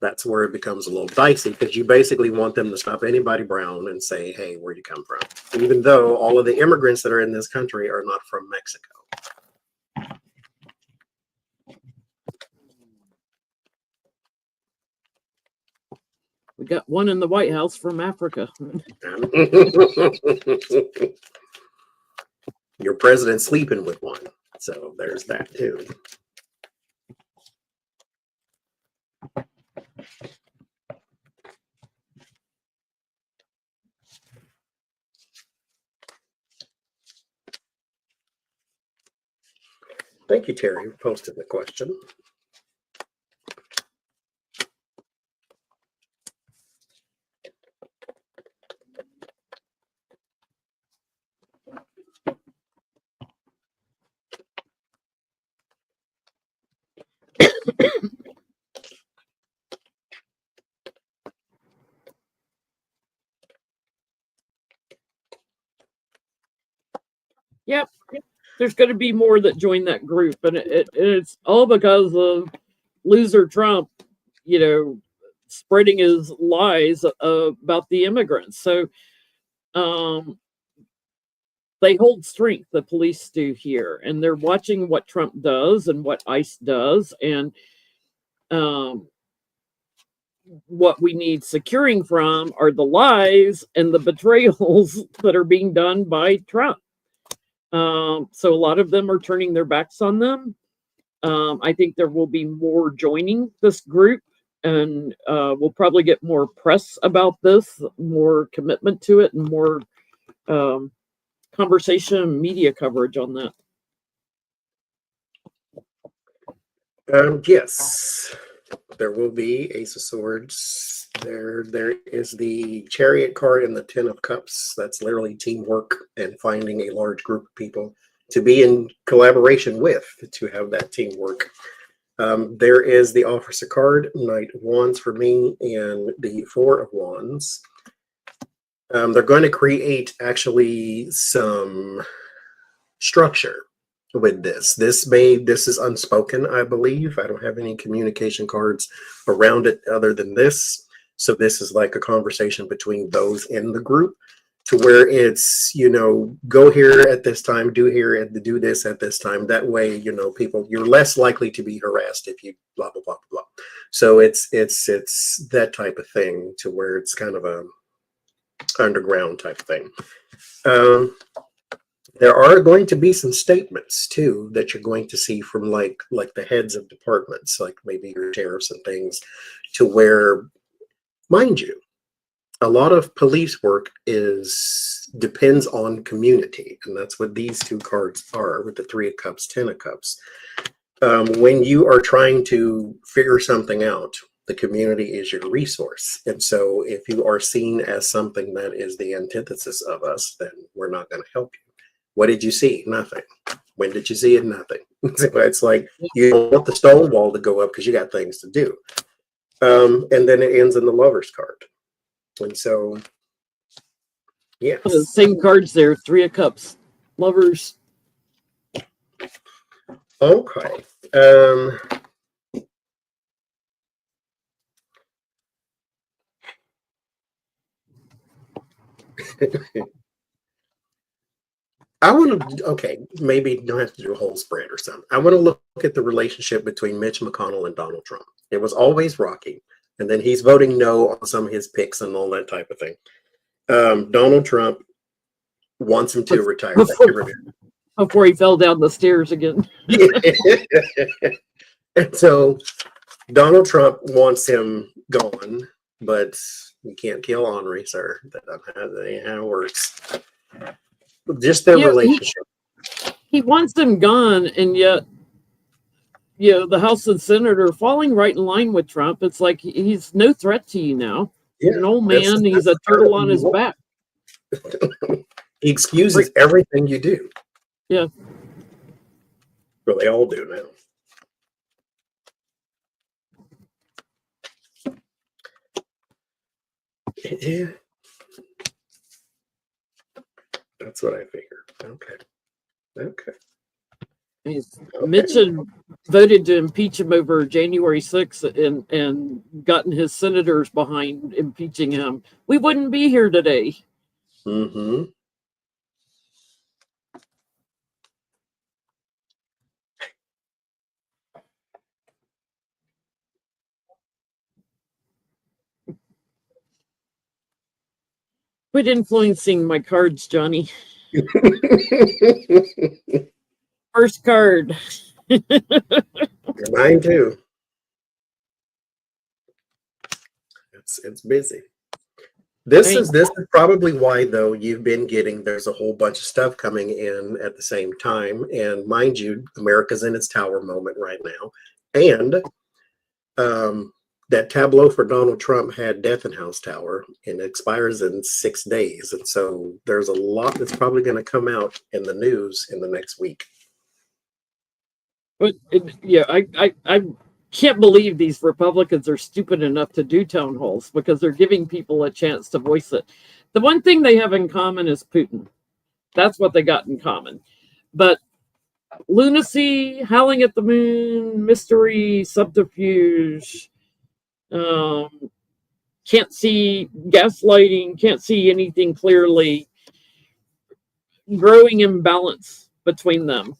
that's where it becomes a little dicey, because you basically want them to stop anybody brown and say, hey, where you come from, even though all of the immigrants that are in this country are not from Mexico. We got one in the White House from Africa. Your president's sleeping with one, so there's that too. Thank you, Terry, for posting the question. Yep. There's going to be more that join that group, and it's all because of loser Trump, spreading his lies about the immigrants. So they hold strength, the police do here, and they're watching what Trump does and what ICE does, and what we need securing from are the lies and the betrayals that are being done by Trump. So a lot of them are turning their backs on them. I think there will be more joining this group, and we'll probably get more press about this, more commitment to it, and more conversation and media coverage on that. Yes, there will be Ace of Swords. There is the Chariot card and the Ten of Cups. That's literally teamwork and finding a large group of people to be in collaboration with to have that teamwork. There is the Officer card, Knight of Wands for me, and the Four of Wands. They're going to create actually some structure with this. This is unspoken, I believe. I don't have any communication cards around it other than this. So this is like a conversation between those in the group, to where it's, go here at this time, do this at this time. That way, people, you're less likely to be harassed if you blah, blah, blah, blah. So it's that type of thing, to where it's kind of a underground type thing. There are going to be some statements too that you're going to see from like the heads of departments, like maybe your sheriffs and things, to where, mind you, a lot of police work depends on community, and that's what these two cards are with the Three of Cups, Ten of Cups. When you are trying to figure something out, the community is your resource. And so if you are seen as something that is the antithesis of us, then we're not going to help you. What did you see? Nothing. When did you see it? Nothing. So it's like, you don't want the stone wall to go up because you got things to do. And then it ends in the Lover's card. And so, yes. The same cards there, Three of Cups, Lovers. Okay. I want to, okay, maybe don't have to do a whole spread or something. I want to look at the relationship between Mitch McConnell and Donald Trump. It was always rocky. And then he's voting no on some of his picks and all that type of thing. Donald Trump wants him to retire. Before he fell down the stairs again. And so Donald Trump wants him gone, but you can't kill Henry, sir. That ain't how it works. Just their relationship. He wants him gone, and yet, the House and Senate are falling right in line with Trump. It's like he's no threat to you now. He's an old man. He's a turtle on his back. He excuses everything you do. Yeah. Well, they all do now. Yeah. That's what I figured. Okay. Mitch had voted to impeach him over January 6th and gotten his senators behind impeaching him. We wouldn't be here today. Mm-hmm. Quit influencing my cards, Johnny. First card. Mine too. It's busy. This is probably why, though, you've been getting, there's a whole bunch of stuff coming in at the same time. And mind you, America's in its tower moment right now. And that tableau for Donald Trump had Death in House Tower, and it expires in 6 days. And so there's a lot that's probably going to come out in the news in the next week. But I can't believe these Republicans are stupid enough to do town halls because they're giving people a chance to voice it. The one thing they have in common is Putin. That's what they got in common. But lunacy, howling at the moon, mystery, subterfuge, can't see, gaslighting, can't see anything clearly, growing imbalance between them.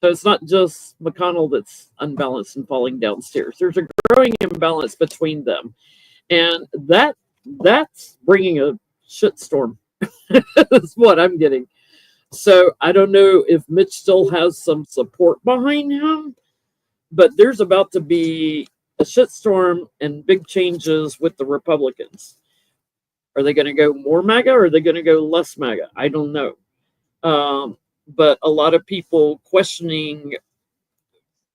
So it's not just McConnell that's unbalanced and falling downstairs. There's a growing imbalance between them. And that's bringing a shitstorm. That's what I'm getting. So I don't know if Mitch still has some support behind him, but there's about to be a shitstorm and big changes with the Republicans. Are they going to go more MAGA or are they going to go less MAGA? I don't know. But a lot of people questioning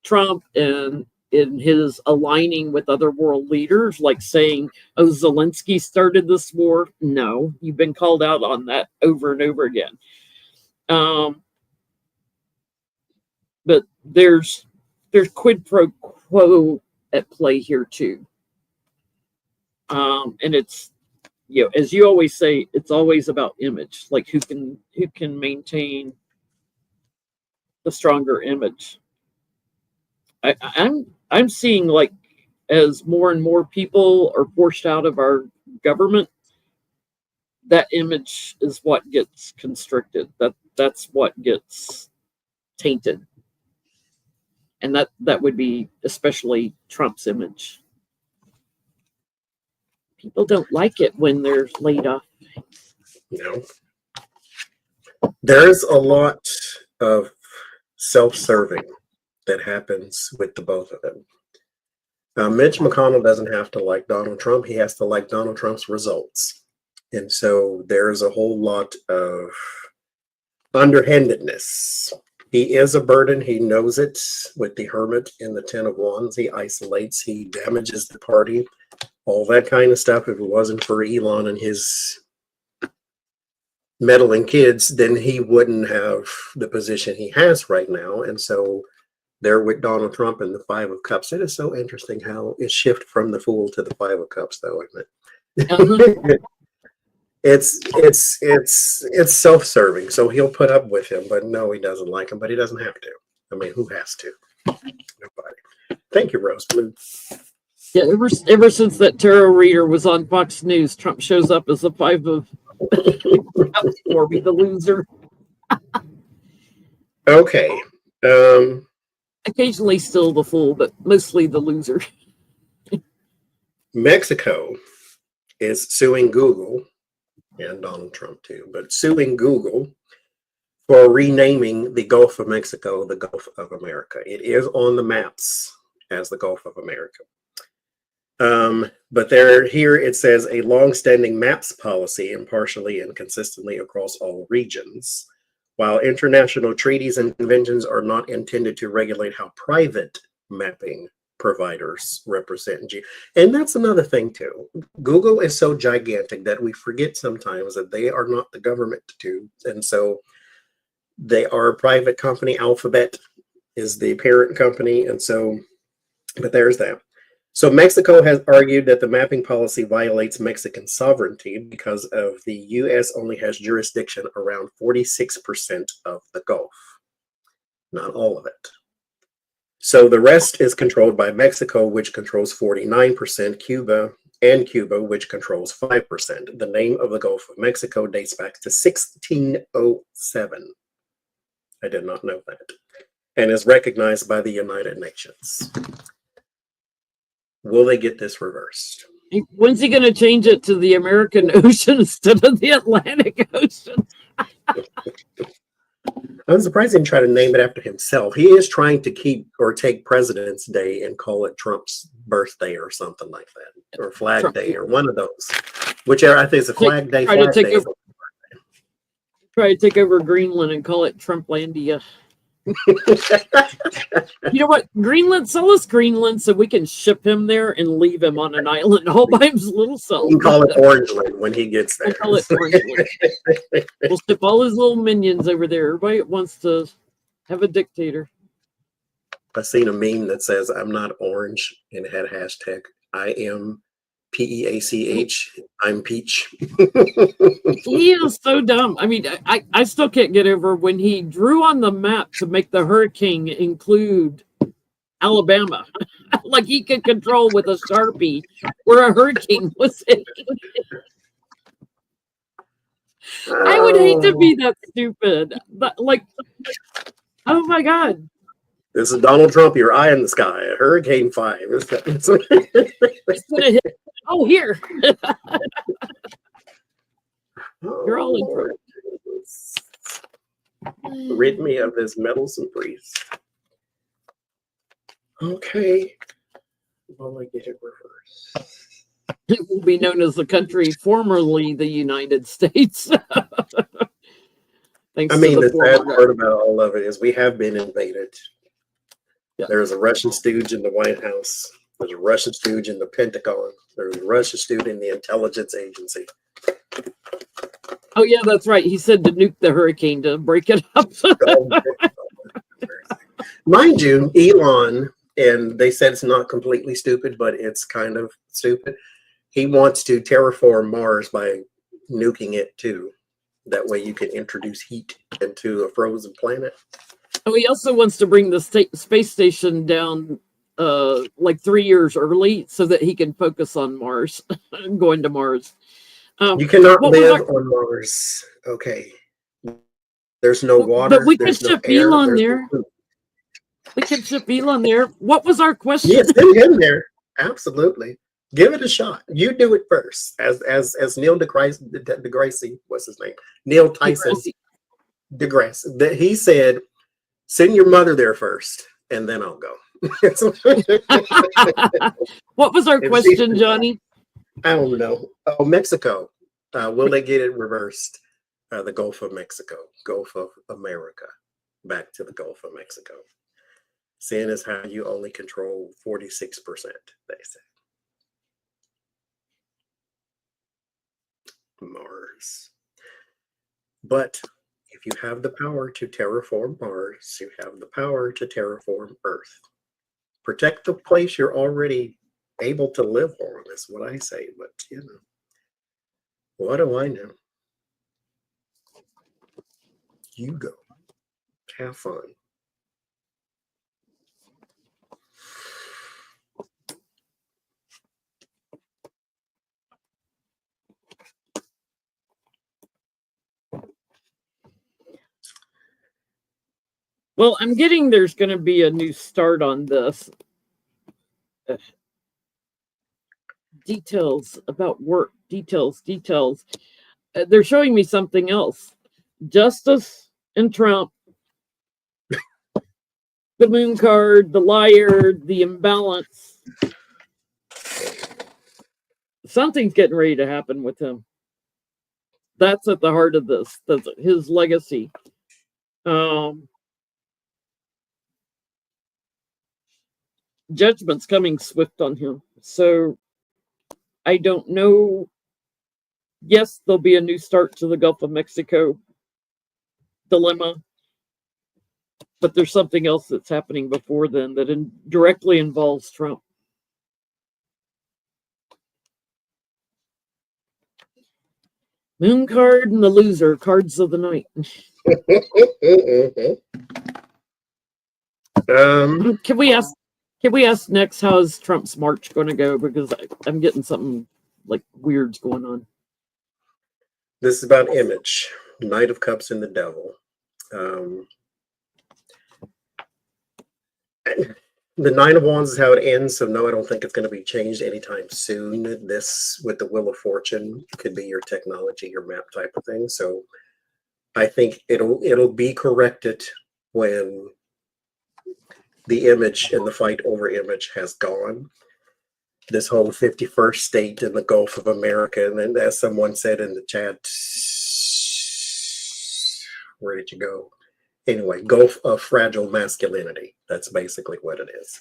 Trump and in his aligning with other world leaders, like saying, oh, Zelensky started this war. No, you've been called out on that over and over again. But there's quid pro quo at play here too. And it's, as you always say, it's always about image, like who can maintain the stronger image. I'm seeing, like, as more and more people are forced out of our government, that image is what gets constricted. That's what gets tainted. And that would be especially Trump's image. People don't like it when they're laid off. No. There's a lot of self-serving that happens with the both of them. Now, Mitch McConnell doesn't have to like Donald Trump. He has to like Donald Trump's results. And so there's a whole lot of underhandedness. He is a burden. He knows it with the Hermit in the Ten of Wands. He isolates. He damages the party. All that kind of stuff. If it wasn't for Elon and his meddling kids, then he wouldn't have the position he has right now. And so there with Donald Trump and the Five of Cups. It is so interesting how it shifted from the Fool to the Five of Cups, though, isn't it? It's self-serving. So he'll put up with him, but no, he doesn't like him, but he doesn't have to. I mean, who has to? Nobody. Thank you, Rose Blue. Yeah, ever since that tarot reader was on Fox News, Trump shows up as the Five of Cups for me, the loser. Okay. Um, Occasionally still the fool, but mostly the loser. Mexico is suing Google and Donald Trump too, but suing Google for renaming the Gulf of Mexico the Gulf of America. It is on the maps as the Gulf of America. But here it says a long-standing maps policy impartially and consistently across all regions. While international treaties and conventions are not intended to regulate how private mapping providers represent you. And that's another thing too. Google is so gigantic that we forget sometimes that they are not the government too. And so they are a private company. Alphabet is the parent company. And so, but there's that. So Mexico has argued that the mapping policy violates Mexican sovereignty because of the U.S. only has jurisdiction around 46% of the Gulf, not all of it. So the rest is controlled by Mexico, which controls 49%, Cuba, which controls 5%. The name of the Gulf of Mexico dates back to 1607. I did not know that. And is recognized by the United Nations. Will they get this reversed? When's he going to change it to the American Ocean instead of the Atlantic Ocean? I'm surprised he didn't try to name it after himself. He is trying to keep or take President's Day and call it Trump's birthday or something like that, or Flag Trump. Day, or one of those. Whichever, I think it's a Flag Day. Try to take over Greenland and call it Trumplandia. You know what? Greenland, sell us Greenland so we can ship him there and leave him on an island all by his little self. We can call it Orangeland when he gets there. We'll call it Orangeland. We'll ship all his little minions over there. Everybody wants to have a dictator. I seen a meme that says I'm not orange and it had hashtag I am PEACH. I'm peach. He is so dumb. I mean, I still can't get over when he drew on the map to make the hurricane include Alabama. Like he could control with a Sharpie where a hurricane was hitting. I would hate to be that stupid. But like, oh my God. This is Donald Trump, your eye in the sky, a Hurricane 5. It's gonna hit. Oh, here. You're all in trouble. Rid me of this meddlesome priest. Okay. Well, I get it reversed. It will be known as the country formerly the United States. Thanks I mean, to the sad part about all of it is we have been invaded. Yeah. There's a Russian stooge in the White House. There's a Russian stooge in the Pentagon. There's a Russian stooge in the intelligence agency. Oh, yeah, that's right. He said to nuke the hurricane to break it up. Mind you, Elon, and they said it's not completely stupid, but it's kind of stupid. He wants to terraform Mars by nuking it too. That way you can introduce heat into a frozen planet. Oh, he also wants to bring the space station down like 3 years early so that he can focus on Mars, going to Mars. You cannot live on Mars. Okay. There's no water. But we could ship Elon there. We could ship Elon there. What was our question? Yes, send him there. Absolutely. Give it a shot. You do it first. As Neil deGrasse, what's his name? Neil Tyson deGrasse. He said, send your mother there first, and then I'll go. What was our question, Johnny? I don't know. Oh, Mexico. Will they get it reversed? The Gulf of Mexico, Gulf of America, back to the Gulf of Mexico. Seeing as how you only control 46%, they say. Mars. But if you have the power to terraform Mars, you have the power to terraform Earth. Protect the place you're already able to live on, is what I say. But, you know, what do I know? You go. Have fun. Well, I'm getting there's going to be a new start on this. Details about work, details. They're showing me something else. Justice and Trump, the moon card, the liar, the imbalance. Something's getting ready to happen with him. That's at the heart of this. That's his legacy. Judgment's coming swift on him. So I don't know. Yes, there'll be a new start to the Gulf of Mexico dilemma, but there's something else that's happening before then that directly involves Trump. Moon card and the loser, cards of the night. Can we ask next, how's Trump's march going to go? Because I'm getting something like weirds going on. This is about image. Knight of Cups and the Devil. The Nine of Wands is how it ends, so no, I don't think it's going to be changed anytime soon. This, with the Wheel of Fortune, could be your technology, your map type of thing. So I think it'll be corrected when the image and the fight over image has gone. This whole 51st state in the Gulf of America, and then as someone said in the chat, where did you go? Anyway, Gulf of fragile masculinity. That's basically what it is.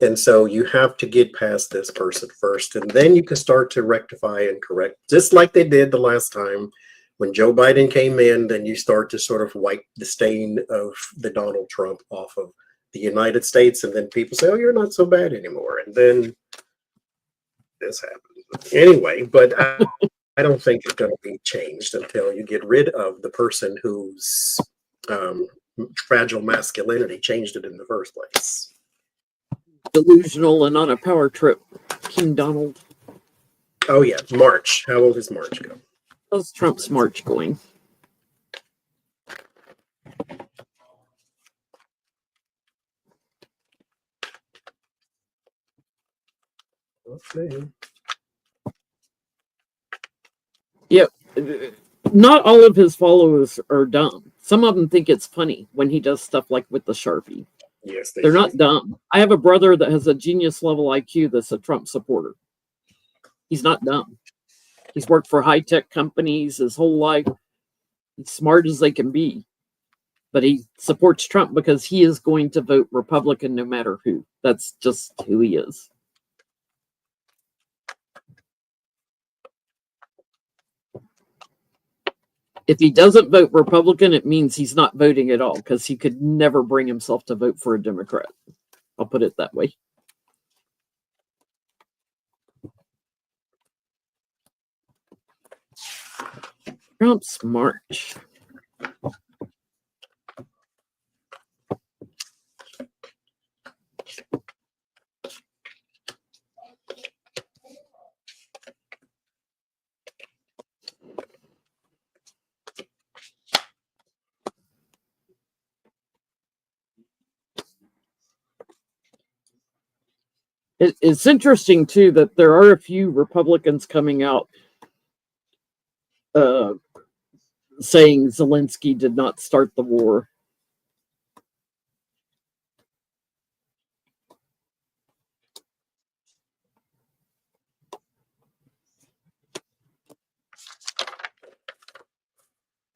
And so you have to get past this person first, and then you can start to rectify and correct, just like they did the last time when Joe Biden came in. Then you start to sort of wipe the stain of the Donald Trump off of the United States, and then people say, oh, you're not so bad anymore. And then this happens. Anyway, but I don't think it's going to be changed until you get rid of the person whose fragile masculinity changed it in the first place. Delusional and on a power trip, King Donald. Oh yeah, March. How will his March go? How's Trump's March going? Let's see. Yep. Not all of his followers are dumb. Some of them think it's funny when he does stuff like with the Sharpie. Yes, they're not dumb. I have a brother that has a genius level IQ that's a Trump supporter. He's not dumb. He's worked for high-tech companies his whole life. He's smart as they can be. But he supports Trump because he is going to vote Republican no matter who. That's just who he is. If he doesn't vote Republican, it means he's not voting at all, because he could never bring himself to vote for a Democrat. I'll put it that way. Trump's March. It's interesting, too, that there are a few Republicans coming out saying Zelensky did not start the war.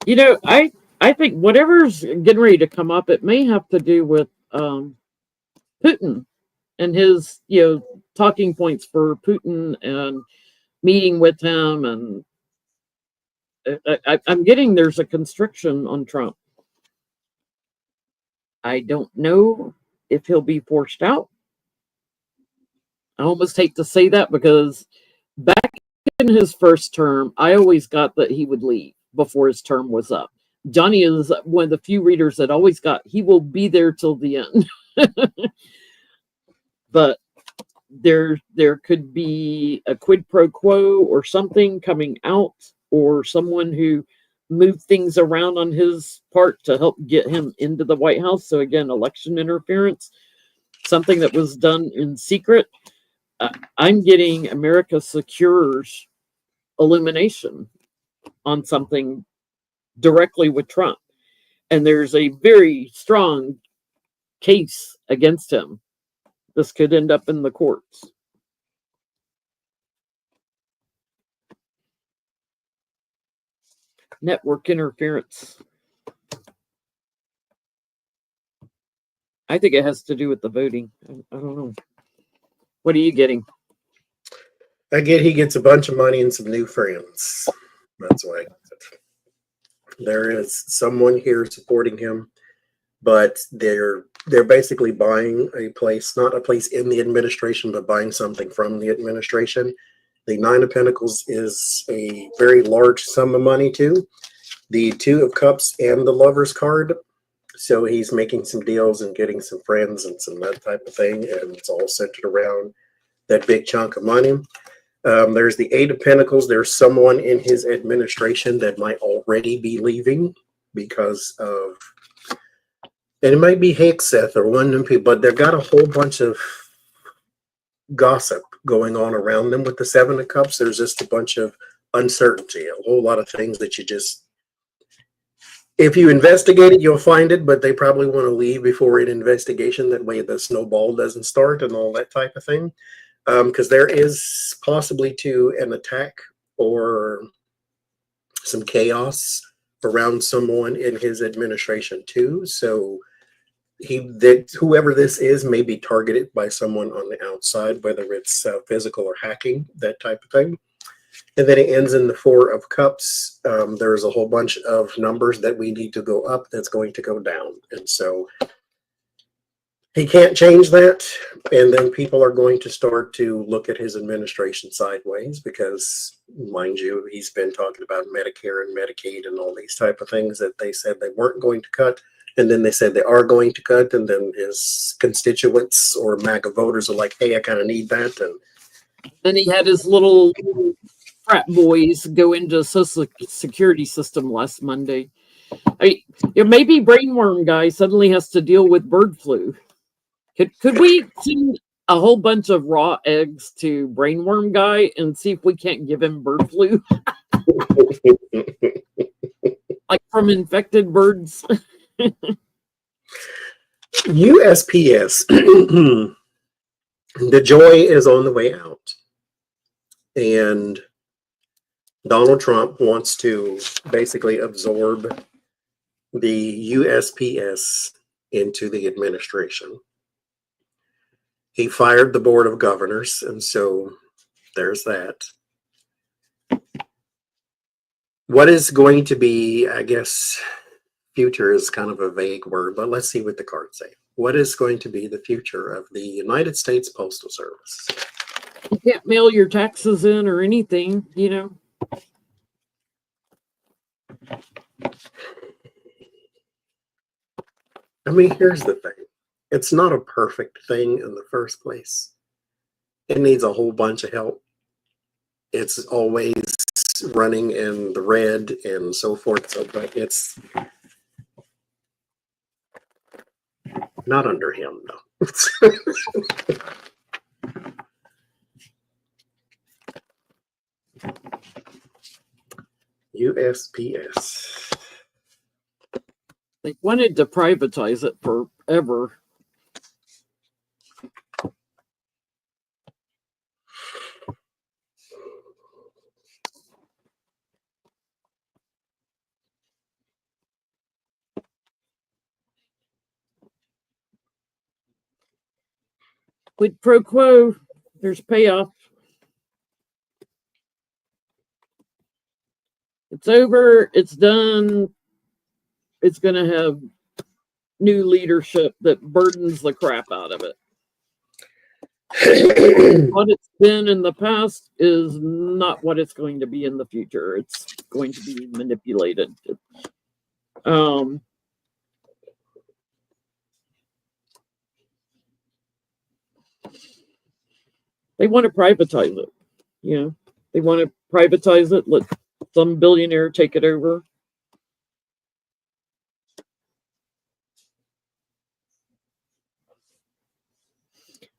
You know, I think whatever's getting ready to come up, it may have to do with Putin and his, talking points for Putin and meeting with him. And I'm getting there's a constriction on Trump. I don't know if he'll be forced out. I almost hate to say that, because back in his first term, I always got that he would leave before his term was up. Johnny is one of the few readers that always got he will be there till the end. But there could be a quid pro quo or something coming out, or someone who move things around on his part to help get him into the White House. So again, election interference, something that was done in secret. I'm getting America Secures illumination on something directly with Trump. And there's a very strong case against him. This could end up in the courts. Network interference. I think it has to do with the voting. I don't know. What are you getting? I get he gets a bunch of money and some new friends. That's why. There is someone here supporting him, but they're basically buying a place, not a place in the administration, but buying something from the administration. The Nine of Pentacles is a very large sum of money too. The Two of Cups and the Lover's card. So he's making some deals and getting some friends and some that type of thing. And it's all centered around that big chunk of money. There's the Eight of Pentacles. There's someone in his administration that might already be leaving because of, and it might be Hexeth or one of them people, but they've got a whole bunch of gossip going on around them with the Seven of Cups. There's just a bunch of uncertainty, a whole lot of things that you just, if you investigate it, you'll find it, but they probably want to leave before an investigation. That way the snowball doesn't start and all that type of thing. Because there is possibly too an attack or some chaos around someone in his administration too. So whoever this is may be targeted by someone on the outside, whether it's physical or hacking, that type of thing. And then it ends in the Four of Cups. There's a whole bunch of numbers that we need to go up that's going to go down. And so he can't change that. And then people are going to start to look at his administration sideways because, mind you, he's been talking about Medicare and Medicaid and all these type of things that they said they weren't going to cut. And then they said they are going to cut. And then his constituents or MAGA voters are like, hey, I kind of need that. And then he had his little frat boys go into the Social Security system last Monday. Maybe Brainworm Guy suddenly has to deal with bird flu. Could we send a whole bunch of raw eggs to Brainworm Guy and see if we can't give him bird flu? Like from infected birds? USPS, the joy is on the way out. And Donald Trump wants to basically absorb the USPS into the administration. He fired the board of governors, and so there's that. What is going to be, I guess, future is kind of a vague word, but let's see what the cards say. What is going to be the future of the United States Postal Service? You can't mail your taxes in or anything, you know. I mean, here's the thing. It's not a perfect thing in the first place. It needs a whole bunch of help. It's always running in the red and so forth. So, but it's not under him, no. USPS. They wanted to privatize it forever. Quid pro quo, there's payoff. It's over, it's done. It's going to have new leadership that burdens the crap out of it. What it's been in the past is not what it's going to be in the future. It's going to be manipulated. They want to privatize it. You know, they want to privatize it. Let some billionaire take it over.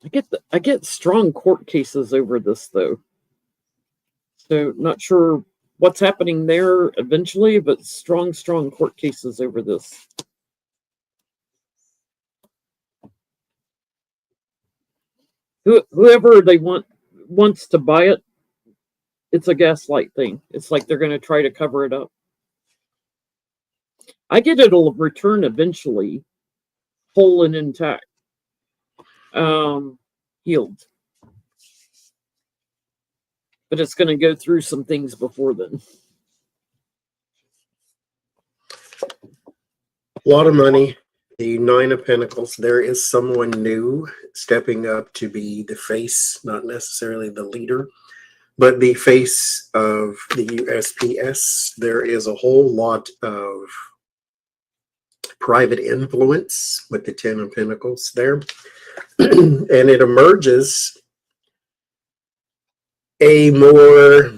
I get strong court cases over this though. So not sure what's happening there eventually, but strong court cases over this. Whoever they wants to buy it, it's a gaslight thing. It's like they're going to try to cover it up. I get it'll return eventually, whole and intact, healed. But it's going to go through some things before then. A lot of money. The Nine of Pentacles. There is someone new stepping up to be the face, not necessarily the leader, but the face of the USPS. There is a whole lot of private influence with the Ten of Pentacles there. And it emerges a more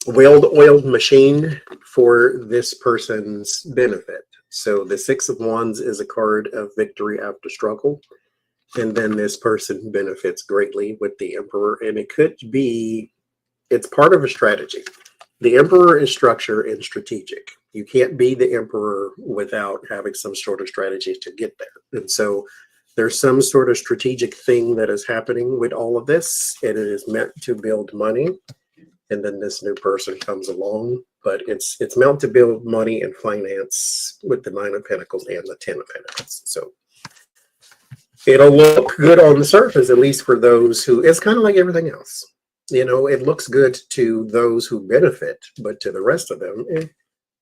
well-oiled machine for this person's benefit. So the Six of Wands is a card of victory after struggle. And then this person benefits greatly with the Emperor. And it could be, it's part of a strategy. The Emperor is structure and strategic. You can't be the Emperor without having some sort of strategy to get there. And so there's some sort of strategic thing that is happening with all of this. And it is meant to build money. And then this new person comes along, but it's meant to build money and finance with the Nine of Pentacles and the Ten of Pentacles. So it'll look good on the surface, at least for those who, it's kind of like everything else. You know, it looks good to those who benefit, but to the rest of them,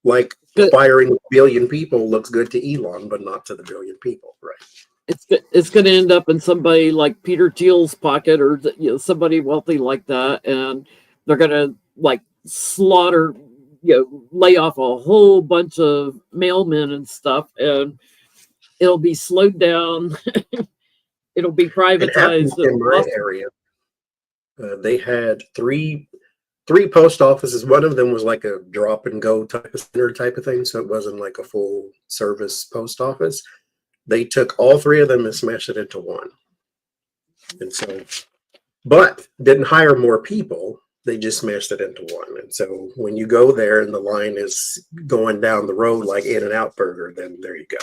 like firing a billion people looks good to Elon, but not to the billion people, right? It's going to end up in somebody like Peter Thiel's pocket, or somebody wealthy like that, and they're going to like slaughter, lay off a whole bunch of mailmen and stuff, and it'll be slowed down. It'll be privatized. In my area, they had three post offices. One of them was like a drop and go type of center type of thing, so it wasn't like a full service post office. They took all three of them and smashed it into one. And so, but didn't hire more people. They just smashed it into one. And so when you go there and the line is going down the road like In-N-Out Burger, then there you go.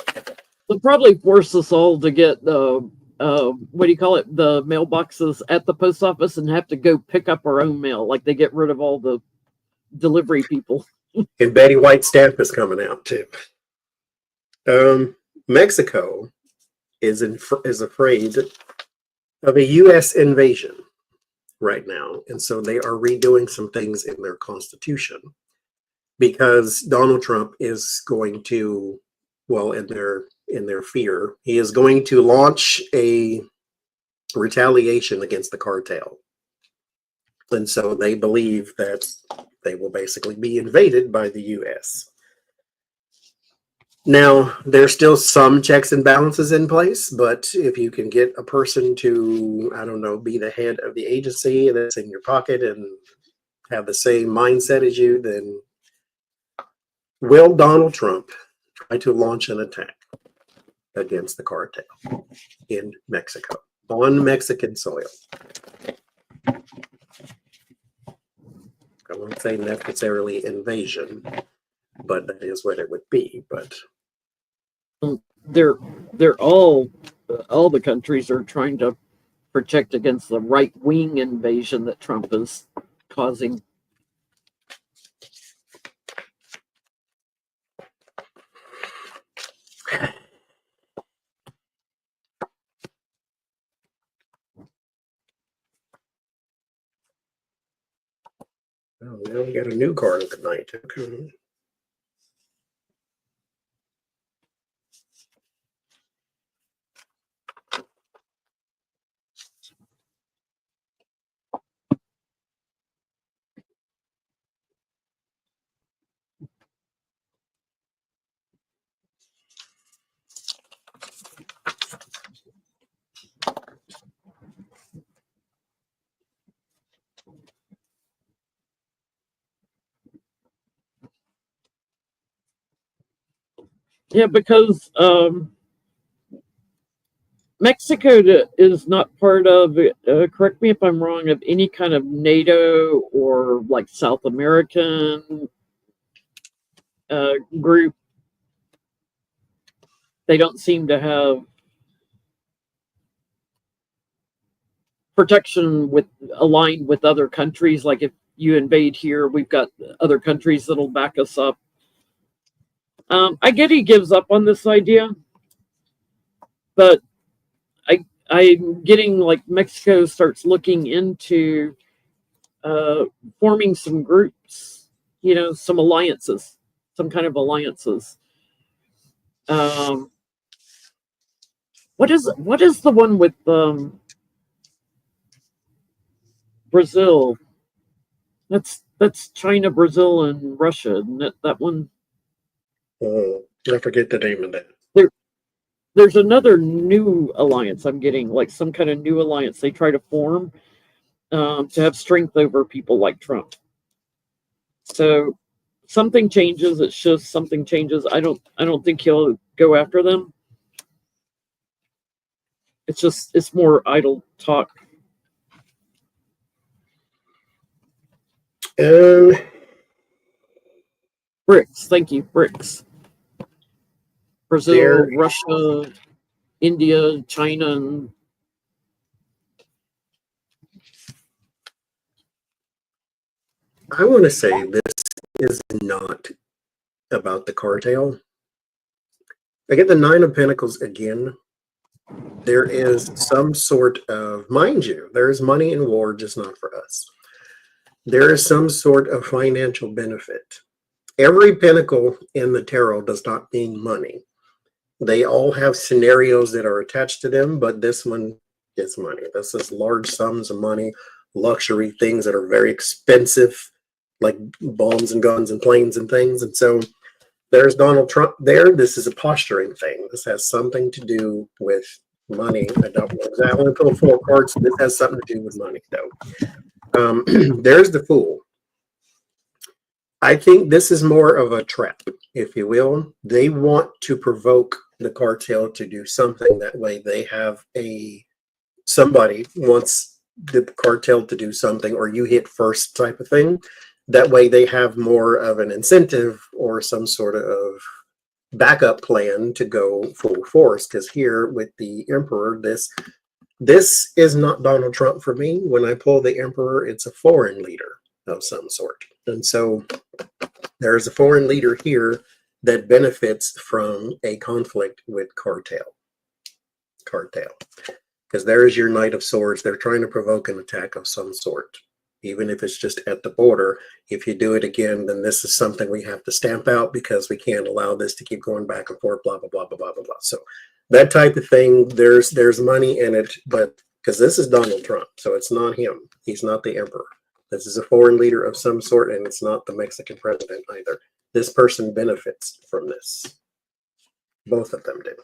They'll probably force us all to get the what do you call it, the mailboxes at the post office, and have to go pick up our own mail. Like they get rid of all the delivery people. And Betty White stamp is coming out too. Mexico is afraid of a U.S. invasion right now, and so they are redoing some things in their constitution because Donald Trump is going to, well, in their fear, he is going to launch a retaliation against the cartel, and so they believe that they will basically be invaded by the U.S. Now, there's still some checks and balances in place, but if you can get a person to, I don't know, be the head of the agency that's in your pocket and have the same mindset as you, then will Donald Trump try to launch an attack against the cartel in Mexico, on Mexican soil? I won't say necessarily invasion, but that is what it would be. But they're all the countries are trying to protect against the right-wing invasion that Trump is causing. Oh, now we got a new card of the night. Okay. Yeah, because Mexico is not part of, correct me if I'm wrong, of any kind of NATO or like South American group. They don't seem to have protection aligned with other countries. Like if you invade here, we've got other countries that'll back us up. I get he gives up on this idea, but I'm getting like Mexico starts looking into forming some groups, some alliances, some kind of alliances. What is the one with Brazil? That's China, Brazil, and Russia. Isn't that one? I forget the name of that. There's another new alliance I'm getting, like some kind of new alliance they try to form to have strength over people like Trump. So something changes. It's just something changes. I don't think he'll go after them. It's more idle talk. BRICS. Thank you. BRICS. Brazil, Russia, India, China, and I want to say this is not about the cartel. I get the Nine of Pentacles again. There is some sort of, mind you, there is money in war, just not for us. There is some sort of financial benefit. Every pentacle in the tarot does not mean money. They all have scenarios that are attached to them, but this one is money. This is large sums of money, luxury things that are very expensive, like bombs and guns and planes and things. And so there's Donald Trump there. This is a posturing thing. This has something to do with money. I don't know exactly. I only pulled 4 cards. This has something to do with money, though. There's the Fool. I think this is more of a trap, if you will. They want to provoke the cartel to do something. That way they have somebody wants the cartel to do something, or you hit first type of thing. That way they have more of an incentive or some sort of backup plan to go full force. Because here with the Emperor, this is not Donald Trump for me. When I pull the Emperor, it's a foreign leader of some sort. And so there's a foreign leader here that benefits from a conflict with cartel. Because there's your Knight of Swords. They're trying to provoke an attack of some sort. Even if it's just at the border. If you do it again, then this is something we have to stamp out, because we can't allow this to keep going back and forth, blah, blah, blah, blah, blah, blah, blah. So that type of thing, there's money in it, but because this is Donald Trump, so it's not him. He's not the Emperor. This is a foreign leader of some sort, and it's not the Mexican president either. This person benefits from this. Both of them do.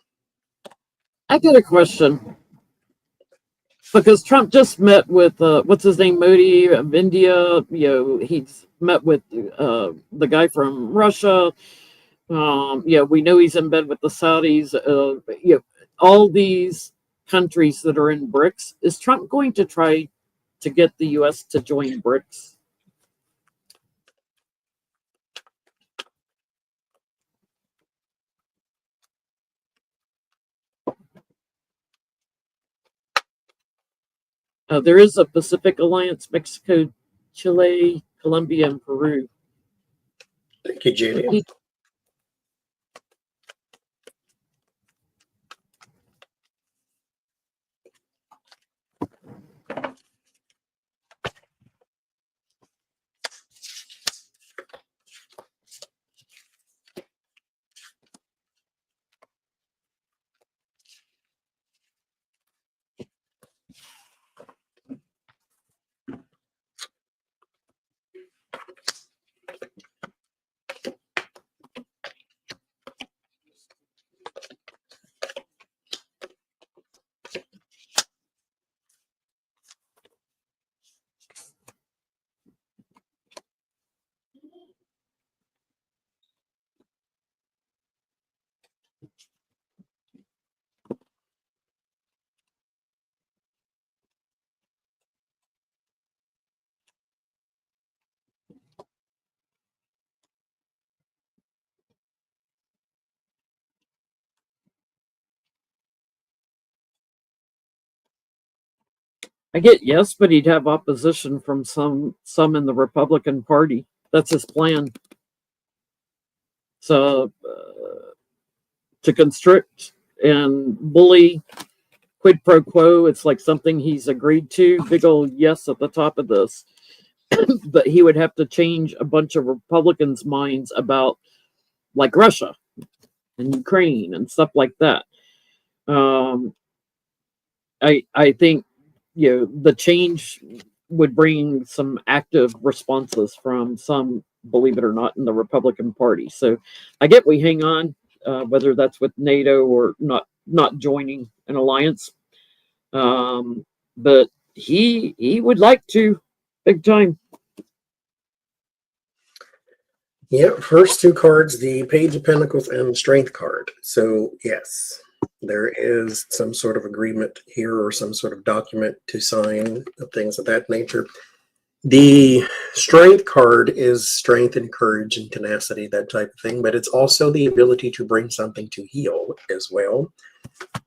I got a question. Because Trump just met with what's his name, Modi of India. He's met with the guy from Russia. We know he's in bed with the Saudis. All these countries that are in BRICS. Is Trump going to try to get the U.S. to join BRICS? There is a Pacific Alliance: Mexico, Chile, Colombia, and Peru. Thank you, Judy. I get yes, but he'd have opposition from some in the Republican Party. That's his plan. So to constrict and bully, quid pro quo, it's like something he's agreed to. Big old yes at the top of this. But he would have to change a bunch of Republicans' minds about, like, Russia and Ukraine and stuff like that. I think the change would bring some active responses from some, believe it or not, in the Republican Party. So I get we hang on, whether that's with NATO or not joining an alliance. But he would like to, big time. Yeah, first two cards, the Page of Pentacles and the Strength card. So yes, there is some sort of agreement here or some sort of document to sign, things of that nature. The Strength card is strength and courage and tenacity, that type of thing, but it's also the ability to bring something to heal as well,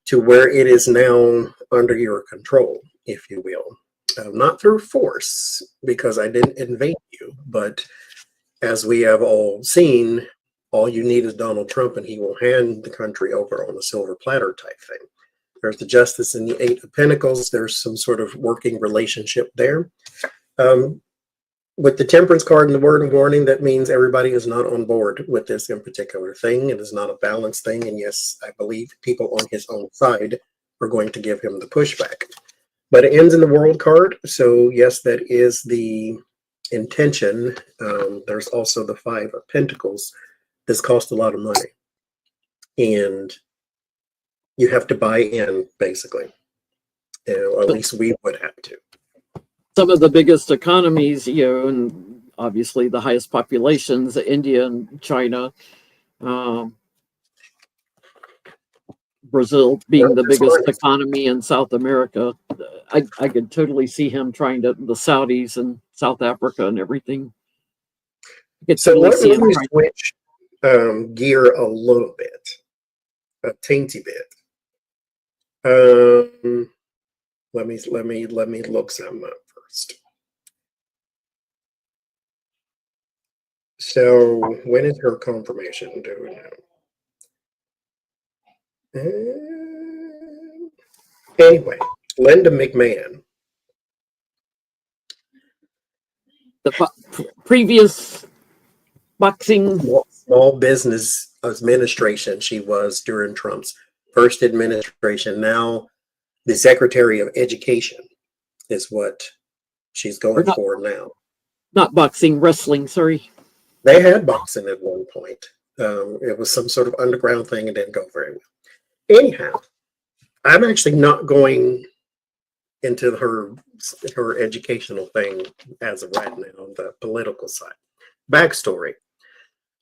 to where it is now under your control, if you will. Not through force, because I didn't invade you, but as we have all seen, all you need is Donald Trump and he will hand the country over on a silver platter type thing. There's the Justice and the Eight of Pentacles. There's some sort of working relationship there. With the Temperance card and the word of warning, that means everybody is not on board with this in particular thing. It is not a balanced thing. And yes, I believe people on his own side are going to give him the pushback. But it ends in the World card. So yes, that is the intention. There's also the Five of Pentacles. This costs a lot of money. And you have to buy in, basically. Or at least we would have to. Some of the biggest economies, and obviously the highest populations, India and China, Brazil being the biggest economy in South America. I could totally see him trying to, the Saudis and South Africa and everything. So let me switch gear a little bit, a teensy bit. Let me look some up first. So when is her confirmation due now? Anyway, Linda McMahon. The previous boxing small business administration she was during Trump's first administration. Now the Secretary of Education is what she's going for now. Not boxing, wrestling, sorry. They had boxing at one point. It was some sort of underground thing and didn't go very well. Anyhow, I'm actually not going into her educational thing as of right now on the political side. Backstory.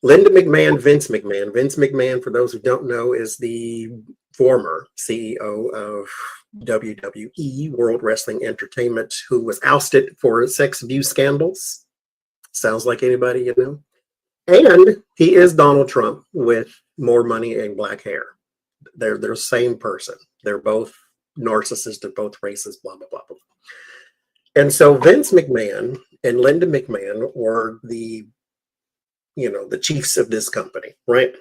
Linda McMahon, Vince McMahon. Vince McMahon, for those who don't know, is the former CEO of WWE, World Wrestling Entertainment, who was ousted for sex abuse scandals. Sounds like anybody you know. And he is Donald Trump with more money and black hair. They're the same person. They're both narcissists. They're both racist, blah, blah, blah, blah. And so Vince McMahon and Linda McMahon were the chiefs of this company, right?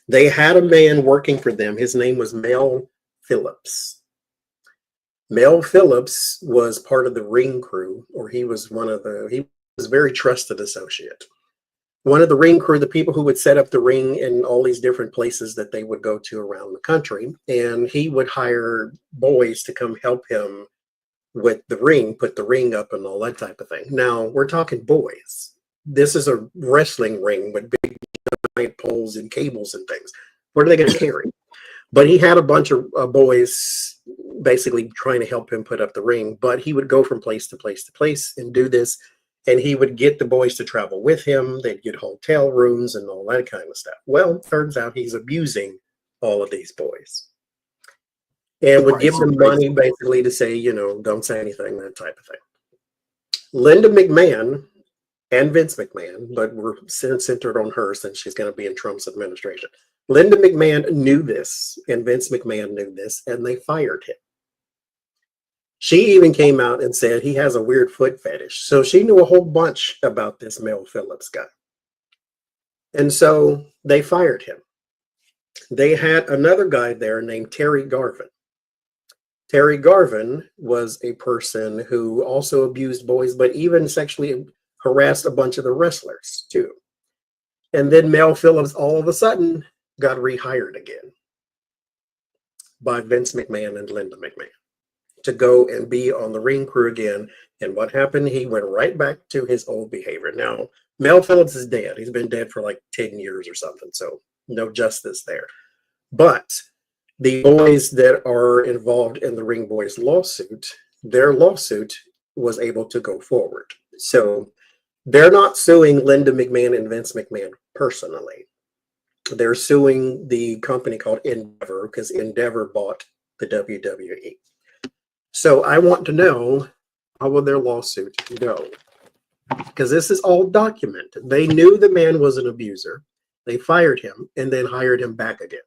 They had a man working for them. His name was Mel Phillips. Mel Phillips was part of the ring crew, or he was he was a very trusted associate. One of the ring crew, the people who would set up the ring in all these different places that they would go to around the country. And he would hire boys to come help him with the ring, put the ring up and all that type of thing. Now, we're talking boys. This is a wrestling ring with big giant poles and cables and things. What are they going to carry? But he had a bunch of boys basically trying to help him put up the ring. But he would go from place to place to place and do this. And he would get the boys to travel with him. They'd get hotel rooms and all that kind of stuff. Well, turns out he's abusing all of these boys. And would give them money basically to say, don't say anything, that type of thing. Linda McMahon and Vince McMahon, but we're centered on her since she's going to be in Trump's administration. Linda McMahon knew this, and Vince McMahon knew this, and they fired him. She even came out and said he has a weird foot fetish. So she knew a whole bunch about this Mel Phillips guy. And so they fired him. They had another guy there named Terry Garvin. Terry Garvin was a person who also abused boys, but even sexually harassed a bunch of the wrestlers too. And then Mel Phillips all of a sudden got rehired again by Vince McMahon and Linda McMahon to go and be on the ring crew again. And what happened? He went right back to his old behavior. Now, Mel Phillips is dead. He's been dead for like 10 years or something. So no justice there. But the boys that are involved in the Ring Boys lawsuit, their lawsuit was able to go forward. So they're not suing Linda McMahon and Vince McMahon personally. They're suing the company called Endeavor because Endeavor bought the WWE. So I want to know, how will their lawsuit go? Because this is all documented. They knew the man was an abuser. They fired him and then hired him back again.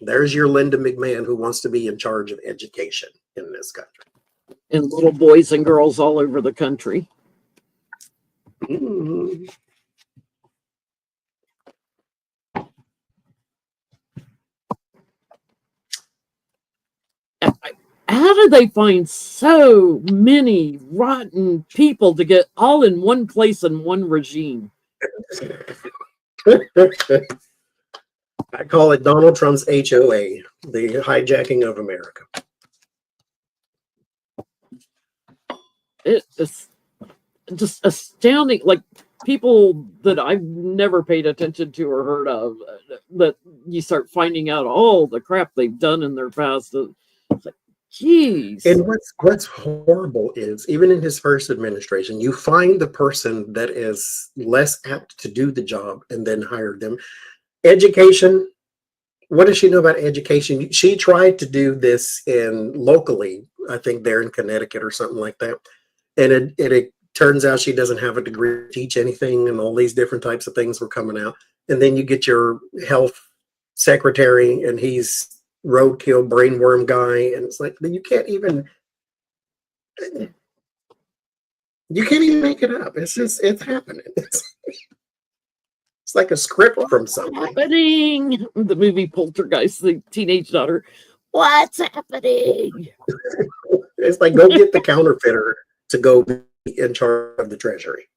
There's your Linda McMahon who wants to be in charge of education in this country. And little boys and girls all over the country. Mm-hmm. How do they find so many rotten people to get all in one place in one regime? I call it Donald Trump's HOA, the hijacking of America. It's just astounding. Like people that I've never paid attention to or heard of, that you start finding out all the crap they've done in their past. It's like, geez. And what's horrible is, even in his first administration, you find the person that is less apt to do the job and then hire them. Education. What does she know about education? She tried to do this locally, I think there in Connecticut or something like that. And it turns out she doesn't have a degree to teach anything, and all these different types of things were coming out. And then you get your health secretary, and he's roadkill brainworm guy. And it's like, you can't even make it up. It's happening. It's like a script from something. Happening. The movie Poltergeist, the teenage daughter. What's happening? It's like, go get the counterfeiter to go be in charge of the treasury.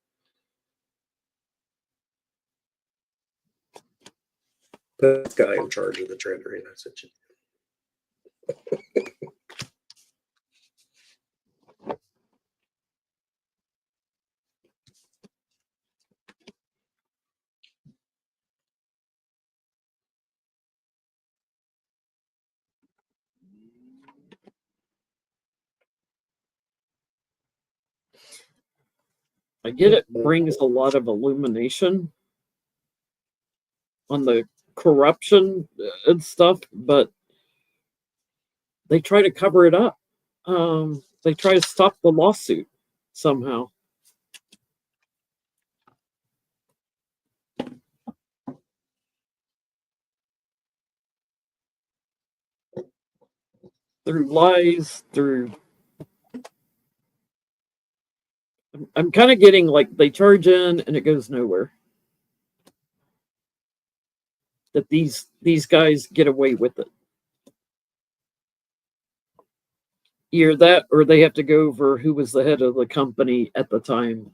Put this guy in charge of the treasury. That's what you do. I get it brings a lot of illumination on the corruption and stuff, but they try to cover it up. They try to stop the lawsuit somehow. Through lies, through... I'm kind of getting like they charge in and it goes nowhere. That these guys get away with it. Either that, or they have to go over who was the head of the company at the time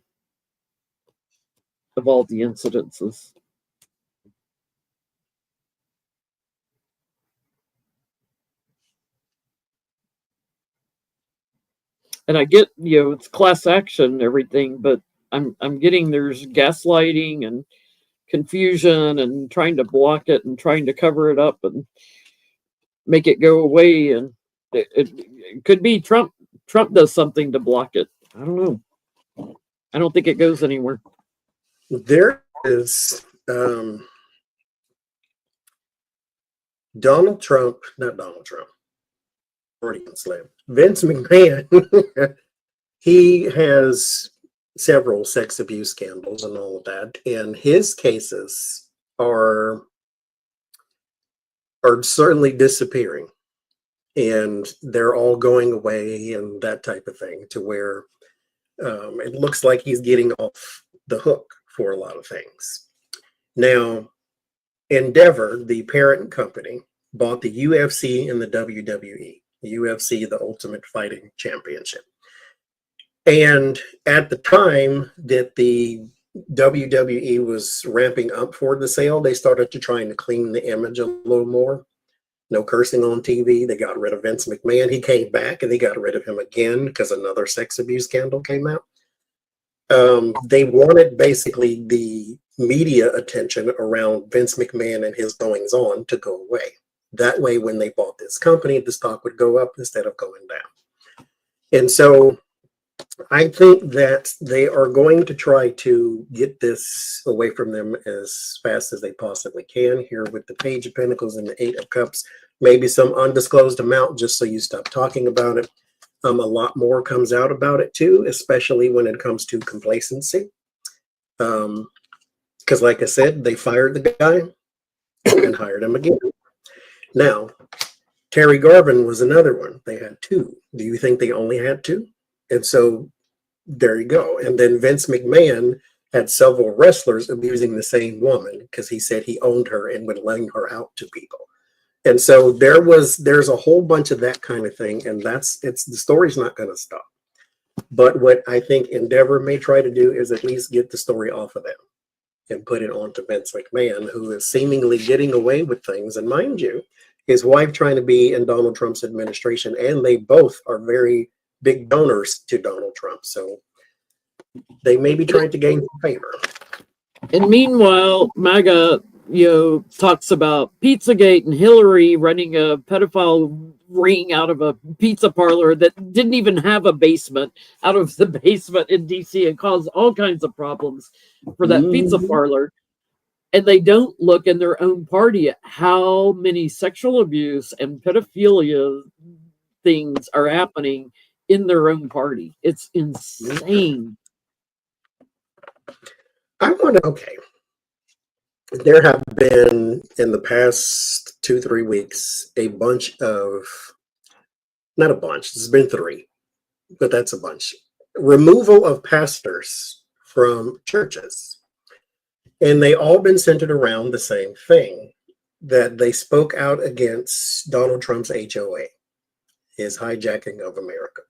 of all the incidences. And I get, it's class action and everything, but I'm getting there's gaslighting and confusion and trying to block it and trying to cover it up and make it go away. And it could be Trump does something to block it. I don't know. I don't think it goes anywhere. There is not Donald Trump, Vince McMahon. He has several sex abuse scandals and all of that, and his cases are certainly disappearing. and they're all going away and that type of thing, to where it looks like he's getting off the hook for a lot of things. Now, Endeavor, the parent company, bought the UFC and the WWE, the UFC, the Ultimate Fighting Championship. And at the time that the WWE was ramping up for the sale, they started to try and clean the image a little more. No cursing on TV. They got rid of Vince McMahon. He came back and they got rid of him again because another sex abuse scandal came out. They wanted basically the media attention around Vince McMahon and his goings on to go away. That way, when they bought this company, the stock would go up instead of going down. And so I think that they are going to try to get this away from them as fast as they possibly can here with the Page of Pentacles and the Eight of Cups. Maybe some undisclosed amount just so you stop talking about it. A lot more comes out about it too, especially when it comes to complacency. Because like I said, they fired the guy and hired him again. Now, Terry Garvin was another one. They had two. Do you think they only had two? And so there you go. And then Vince McMahon had several wrestlers abusing the same woman because he said he owned her and would lend her out to people. And so there's a whole bunch of that kind of thing. And the story's not going to stop. But what I think Endeavor may try to do is at least get the story off of them and put it on to Vince McMahon, who is seemingly getting away with things. And mind you, his wife trying to be in Donald Trump's administration, and they both are very big donors to Donald Trump. So they may be trying to gain favor. And meanwhile, MAGA, talks about Pizzagate and Hillary running a pedophile ring out of a pizza parlor that didn't even have a basement, out of the basement in DC, and caused all kinds of problems for that pizza parlor. And they don't look in their own party at how many sexual abuse and pedophilia things are happening in their own party. It's insane. Okay. There have been, in the past 2-3 weeks, not a bunch, there's been 3, but that's a bunch. Removal of pastors from churches. And they all been centered around the same thing, that they spoke out against Donald Trump's HOA, his hijacking of America.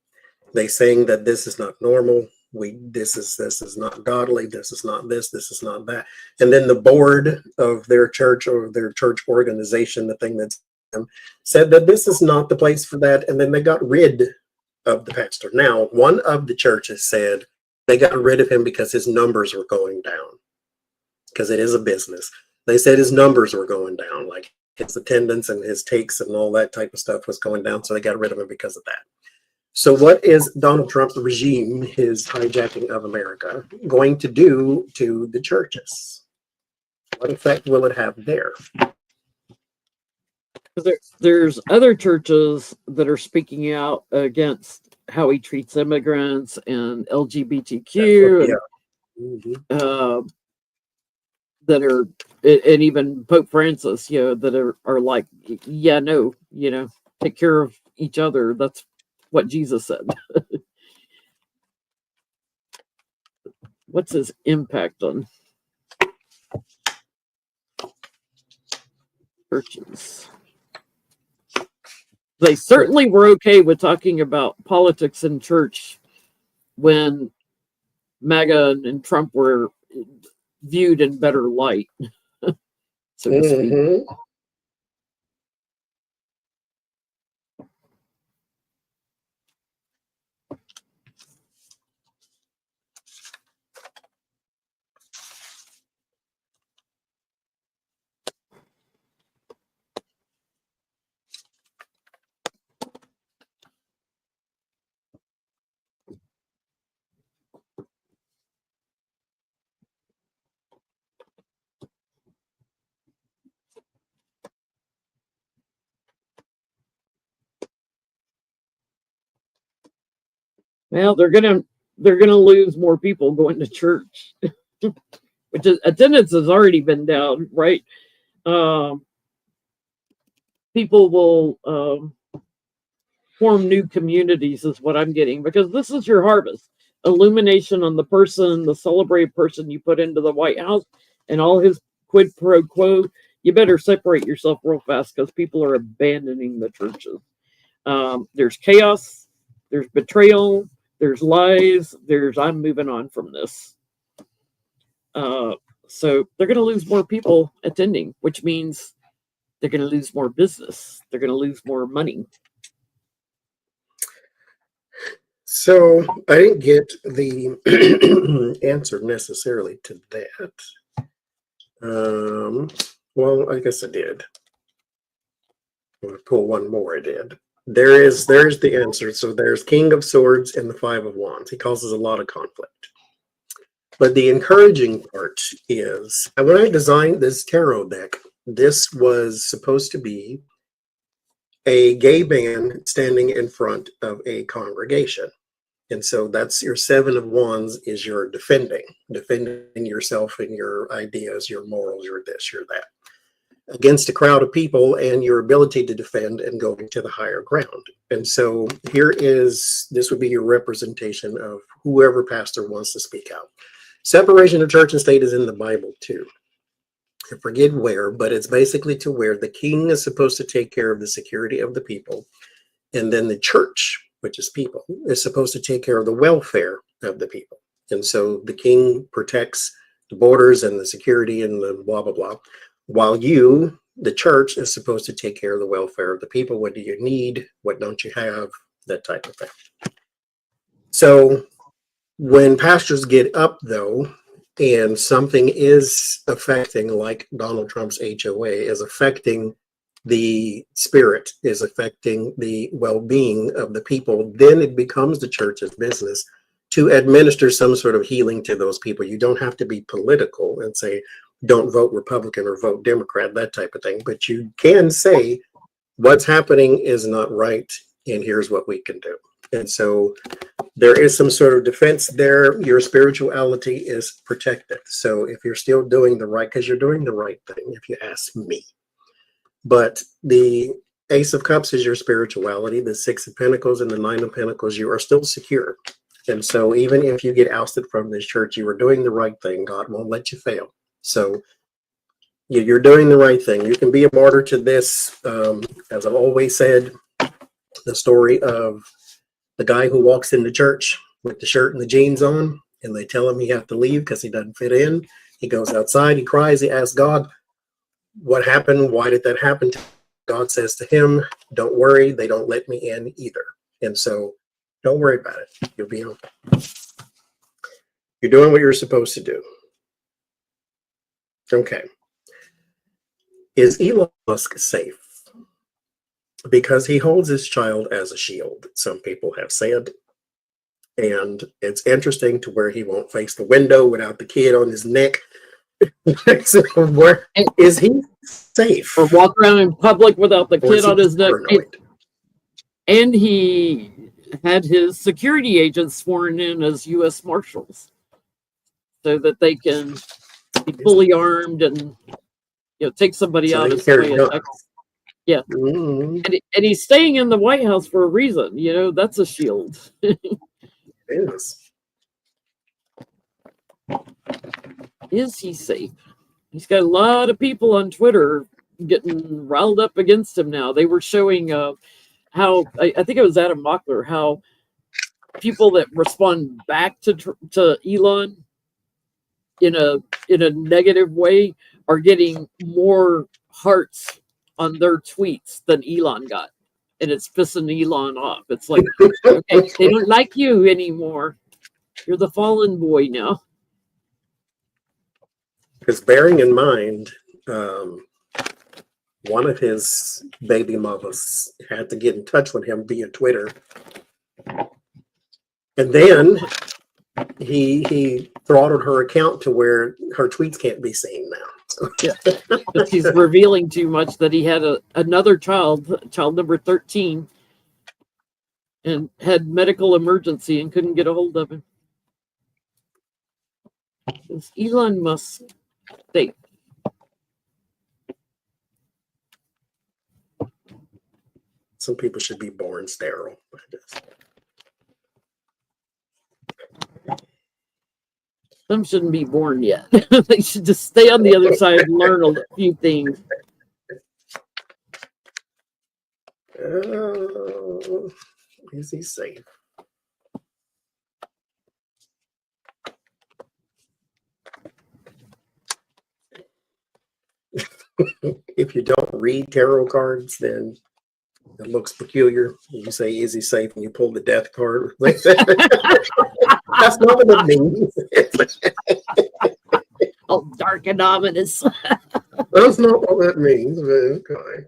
They saying that this is not normal. This is not godly. This is not this. This is not that. And then the board of their church, or their church organization, the thing that's them, said that this is not the place for that. And then they got rid of the pastor. Now, one of the churches said they got rid of him because his numbers were going down, because it is a business. They said his numbers were going down, like his attendance and his takes and all that type of stuff was going down. So they got rid of him because of that. So what is Donald Trump's regime, his hijacking of America, going to do to the churches? What effect will it have there? There's other churches that are speaking out against how he treats immigrants and LGBTQ. That are, and even Pope Francis, that are like, yeah, no, take care of each other. That's what Jesus said. What's his impact on churches? They certainly were okay with talking about politics in church when MAGA and Trump were viewed in better light, so to speak. Well, they're gonna lose more people going to church, which is, attendance has already been down, right? People will form new communities is what I'm getting, because this is your harvest. Illumination on the person, the celebrated person you put into the White House, and all his quid pro quo. You better separate yourself real fast, because people are abandoning the churches. There's chaos, there's betrayal, there's lies, there's I'm moving on from this. So they're going to lose more people attending, which means they're going to lose more business. They're going to lose more money. So I didn't get the answer necessarily to that. Well, I guess I did. I'm going to pull one more. I did. There's the answer. So there's King of Swords and the Five of Wands. He causes a lot of conflict. But the encouraging part is, when I designed this tarot deck, this was supposed to be a gay man standing in front of a congregation. And so that's your Seven of Wands, is your defending yourself and your ideas, your morals, your this, your that, against a crowd of people, and your ability to defend and go to the higher ground. And so this would be your representation of whoever pastor wants to speak out. Separation of church and state is in the Bible too. I forget where, but it's basically to where the king is supposed to take care of the security of the people, and then the church, which is people, is supposed to take care of the welfare of the people. And so the king protects the borders and the security and the blah, blah, blah, while you, the church, is supposed to take care of the welfare of the people. What do you need? What don't you have? That type of thing. So when pastors get up, though, and something is affecting, like Donald Trump's HOA is affecting the spirit, is affecting the well-being of the people, then it becomes the church's business to administer some sort of healing to those people. You don't have to be political and say, don't vote Republican or vote Democrat, that type of thing. But you can say, what's happening is not right, and here's what we can do. And so there is some sort of defense there. Your spirituality is protected. So if you're still doing the right, because you're doing the right thing, if you ask me. But the Ace of Cups is your spirituality. The Six of Pentacles and the Nine of Pentacles, you are still secure. And so even if you get ousted from this church, you are doing the right thing. God won't let you fail. So you're doing the right thing. You can be a martyr to this. As I've always said, the story of the guy who walks into church with the shirt and the jeans on, and they tell him he has to leave because he doesn't fit in. He goes outside, he cries, he asks God, what happened? Why did that happen? God says to him, don't worry, they don't let me in either. And so don't worry about it. You'll be okay. You're doing what you're supposed to do. Okay. Is Elon Musk safe? Because he holds his child as a shield, some people have said. And it's interesting to where he won't face the window without the kid on his neck. So where is he safe? Or walk around in public without the kid on his neck. And he had his security agents sworn in as U.S. Marshals so that they can be fully armed and take somebody out of the yeah. Mm-hmm. And he's staying in the White House for a reason. That's a shield. It is. Is he safe? He's got a lot of people on Twitter getting riled up against him now. They were showing how, I think it was Adam Mockler, how people that respond back to Elon in a negative way are getting more hearts on their tweets than Elon got. And it's pissing Elon off. It's like, okay, they don't like you anymore. You're the fallen boy now. Because bearing in mind, one of his baby mamas had to get in touch with him via Twitter. And then he throttled her account to where her tweets can't be seen now. So. Yeah, he's revealing too much that he had another child number 13, and had medical emergency and couldn't get a hold of him. Is Elon Musk safe? Some people should be born sterile, I guess. Some shouldn't be born yet. They should just stay on the other side and learn a few things. Is he safe? If you don't read tarot cards, then it looks peculiar. You say, is he safe? And you pull the death card. That's not what it means. Oh, dark and ominous. That's not what that means, but okay.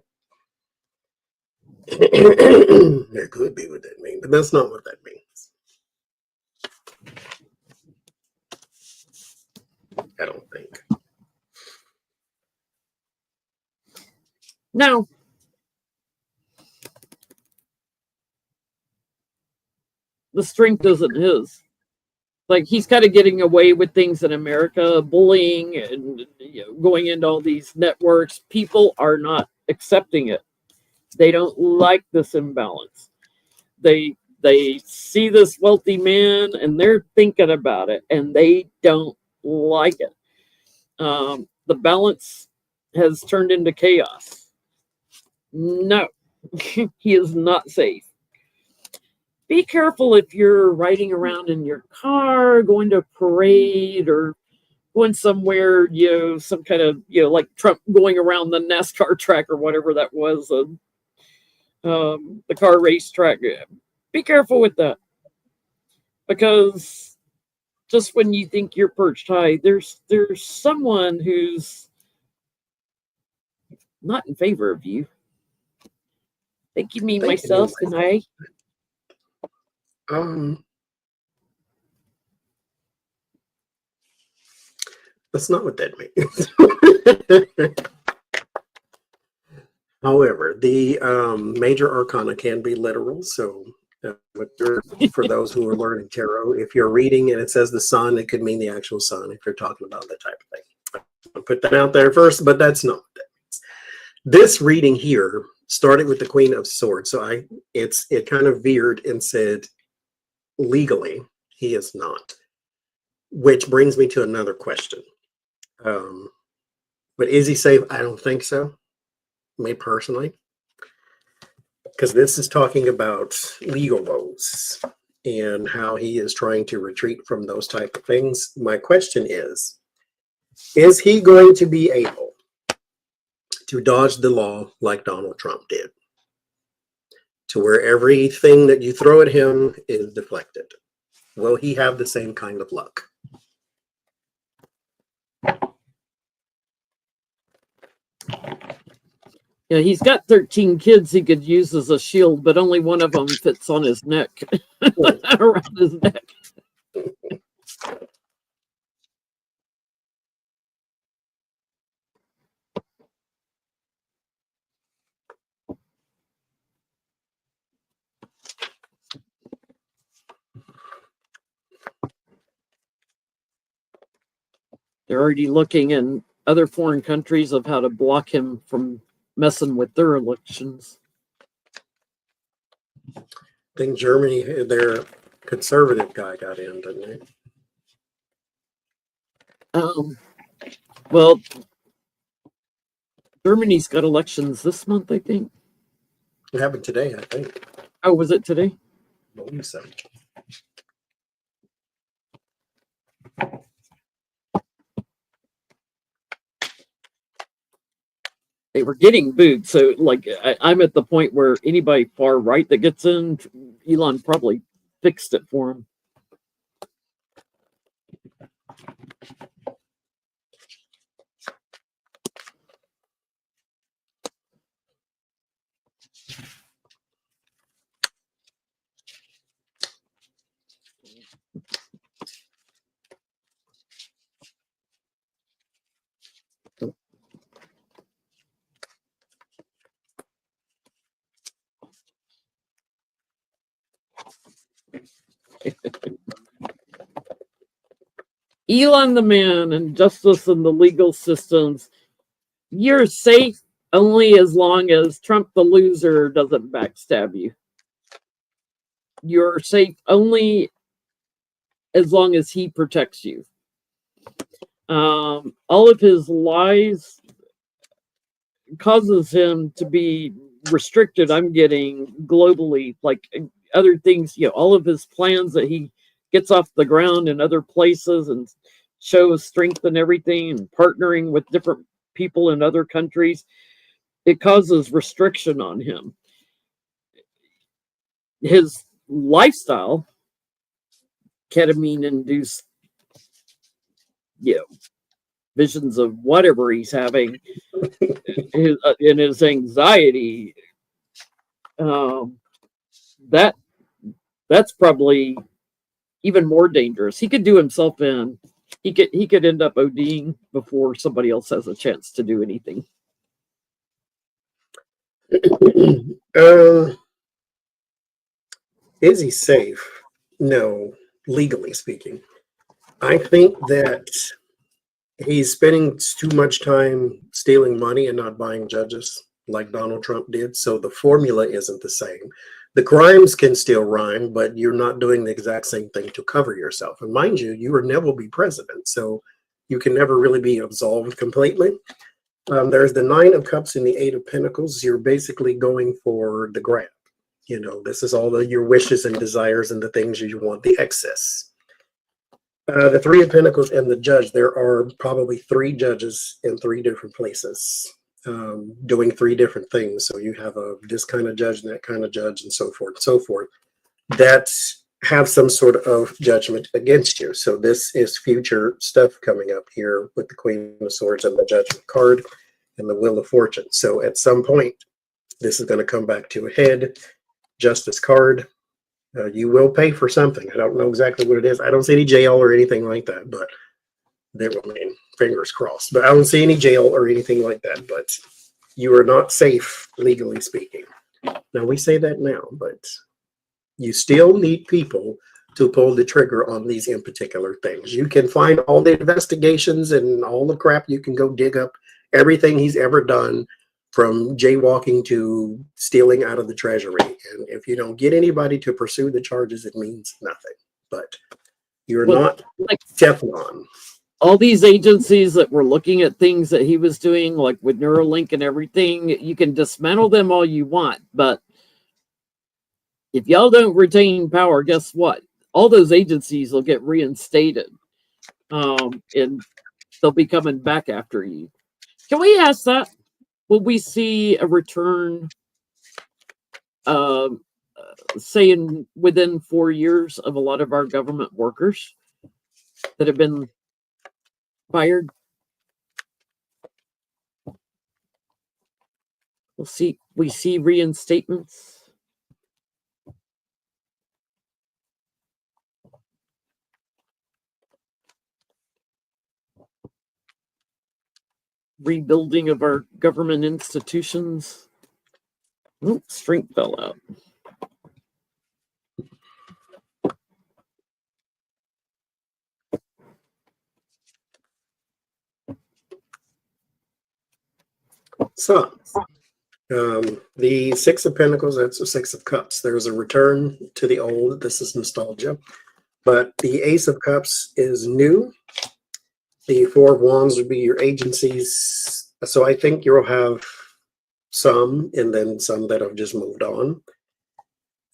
That could be what that means, but that's not what that means. I don't think. No. The strength isn't his. Like, he's kind of getting away with things in America, bullying and going into all these networks. People are not accepting it. They don't like this imbalance. They see this wealthy man and they're thinking about it and they don't like it. The balance has turned into chaos. No, he is not safe. Be careful if you're riding around in your car, going to a parade, or going somewhere, some kind of, like Trump going around the NASCAR track or whatever that was, the car race track. Be careful with that. Because just when you think you're perched high, there's someone who's not in favor of you. I think you mean myself and I. That's not what that means. However, the major arcana can be literal. So for those who are learning tarot, if you're reading and it says the sun, it could mean the actual sun if you're talking about that type of thing. I'll put that out there first, but that's not what that means. This reading here started with the Queen of Swords. So it kind of veered and said, legally, he is not. Which brings me to another question. But is he safe? I don't think so. Me personally. Because this is talking about legal woes and how he is trying to retreat from those type of things. My question is he going to be able to dodge the law like Donald Trump did? To where everything that you throw at him is deflected. Will he have the same kind of luck? Yeah, he's got 13 kids he could use as a shield, but only one of them fits on his neck, around his neck. They're already looking in other foreign countries of how to block him from messing with their elections. I think Germany, their conservative guy got in, didn't he? Well, Germany's got elections this month, I think. It happened today, I think. Oh, was it today? I believe so. They were getting booed, so like I'm at the point where anybody far right that gets in, Elon probably fixed it for him. Elon the man and justice and the legal systems, you're safe only as long as Trump the loser doesn't backstab you. You're safe only as long as he protects you. All of his lies causes him to be restricted. I'm getting globally, like other things, all of his plans that he gets off the ground in other places and shows strength and everything, and partnering with different people in other countries, it causes restriction on him. His lifestyle, ketamine induced, visions of whatever he's having, in his anxiety, that's probably even more dangerous. He could do himself in. He could end up ODing before somebody else has a chance to do anything. Is he safe? No, legally speaking. I think that he's spending too much time stealing money and not buying judges like Donald Trump did. So the formula isn't the same. The crimes can still rhyme, but you're not doing the exact same thing to cover yourself. And mind you, you will never be president, so you can never really be absolved completely. There's the 9 of Cups and the 8 of Pentacles. You're basically going for the grab. This is all your wishes and desires and the things you want, the excess. The 3 of Pentacles and the Judge. There are probably 3 judges in 3 different places, doing 3 different things. So you have this kind of judge and that kind of judge and so forth and so forth, that have some sort of judgment against you. So this is future stuff coming up here with the Queen of Swords and the Judgment card and the Wheel of Fortune. So at some point, this is going to come back to a head. Justice card. You will pay for something. I don't know exactly what it is. I don't see any jail or anything like that, but fingers crossed. But I don't see any jail or anything like that. But you are not safe, legally speaking. Now, we say that now, but you still need people to pull the trigger on these in particular things. You can find all the investigations and all the crap. You can go dig up everything he's ever done, from jaywalking to stealing out of the treasury. And if you don't get anybody to pursue the charges, it means nothing. But you're not like Teflon. All these agencies that were looking at things that he was doing, like with Neuralink and everything, you can dismantle them all you want. But if y'all don't retain power, guess what? All those agencies will get reinstated. And they'll be coming back after you. Can we ask that? Will we see a return, say, within 4 years of a lot of our government workers that have been fired? We see reinstatements. Rebuilding of our government institutions. Oh, strength fell out. So, the 6 of Pentacles, that's the 6 of Cups. There's a return to the old. This is nostalgia. But the Ace of Cups is new. The 4 of Wands would be your agencies. So I think you'll have some, and then some that have just moved on,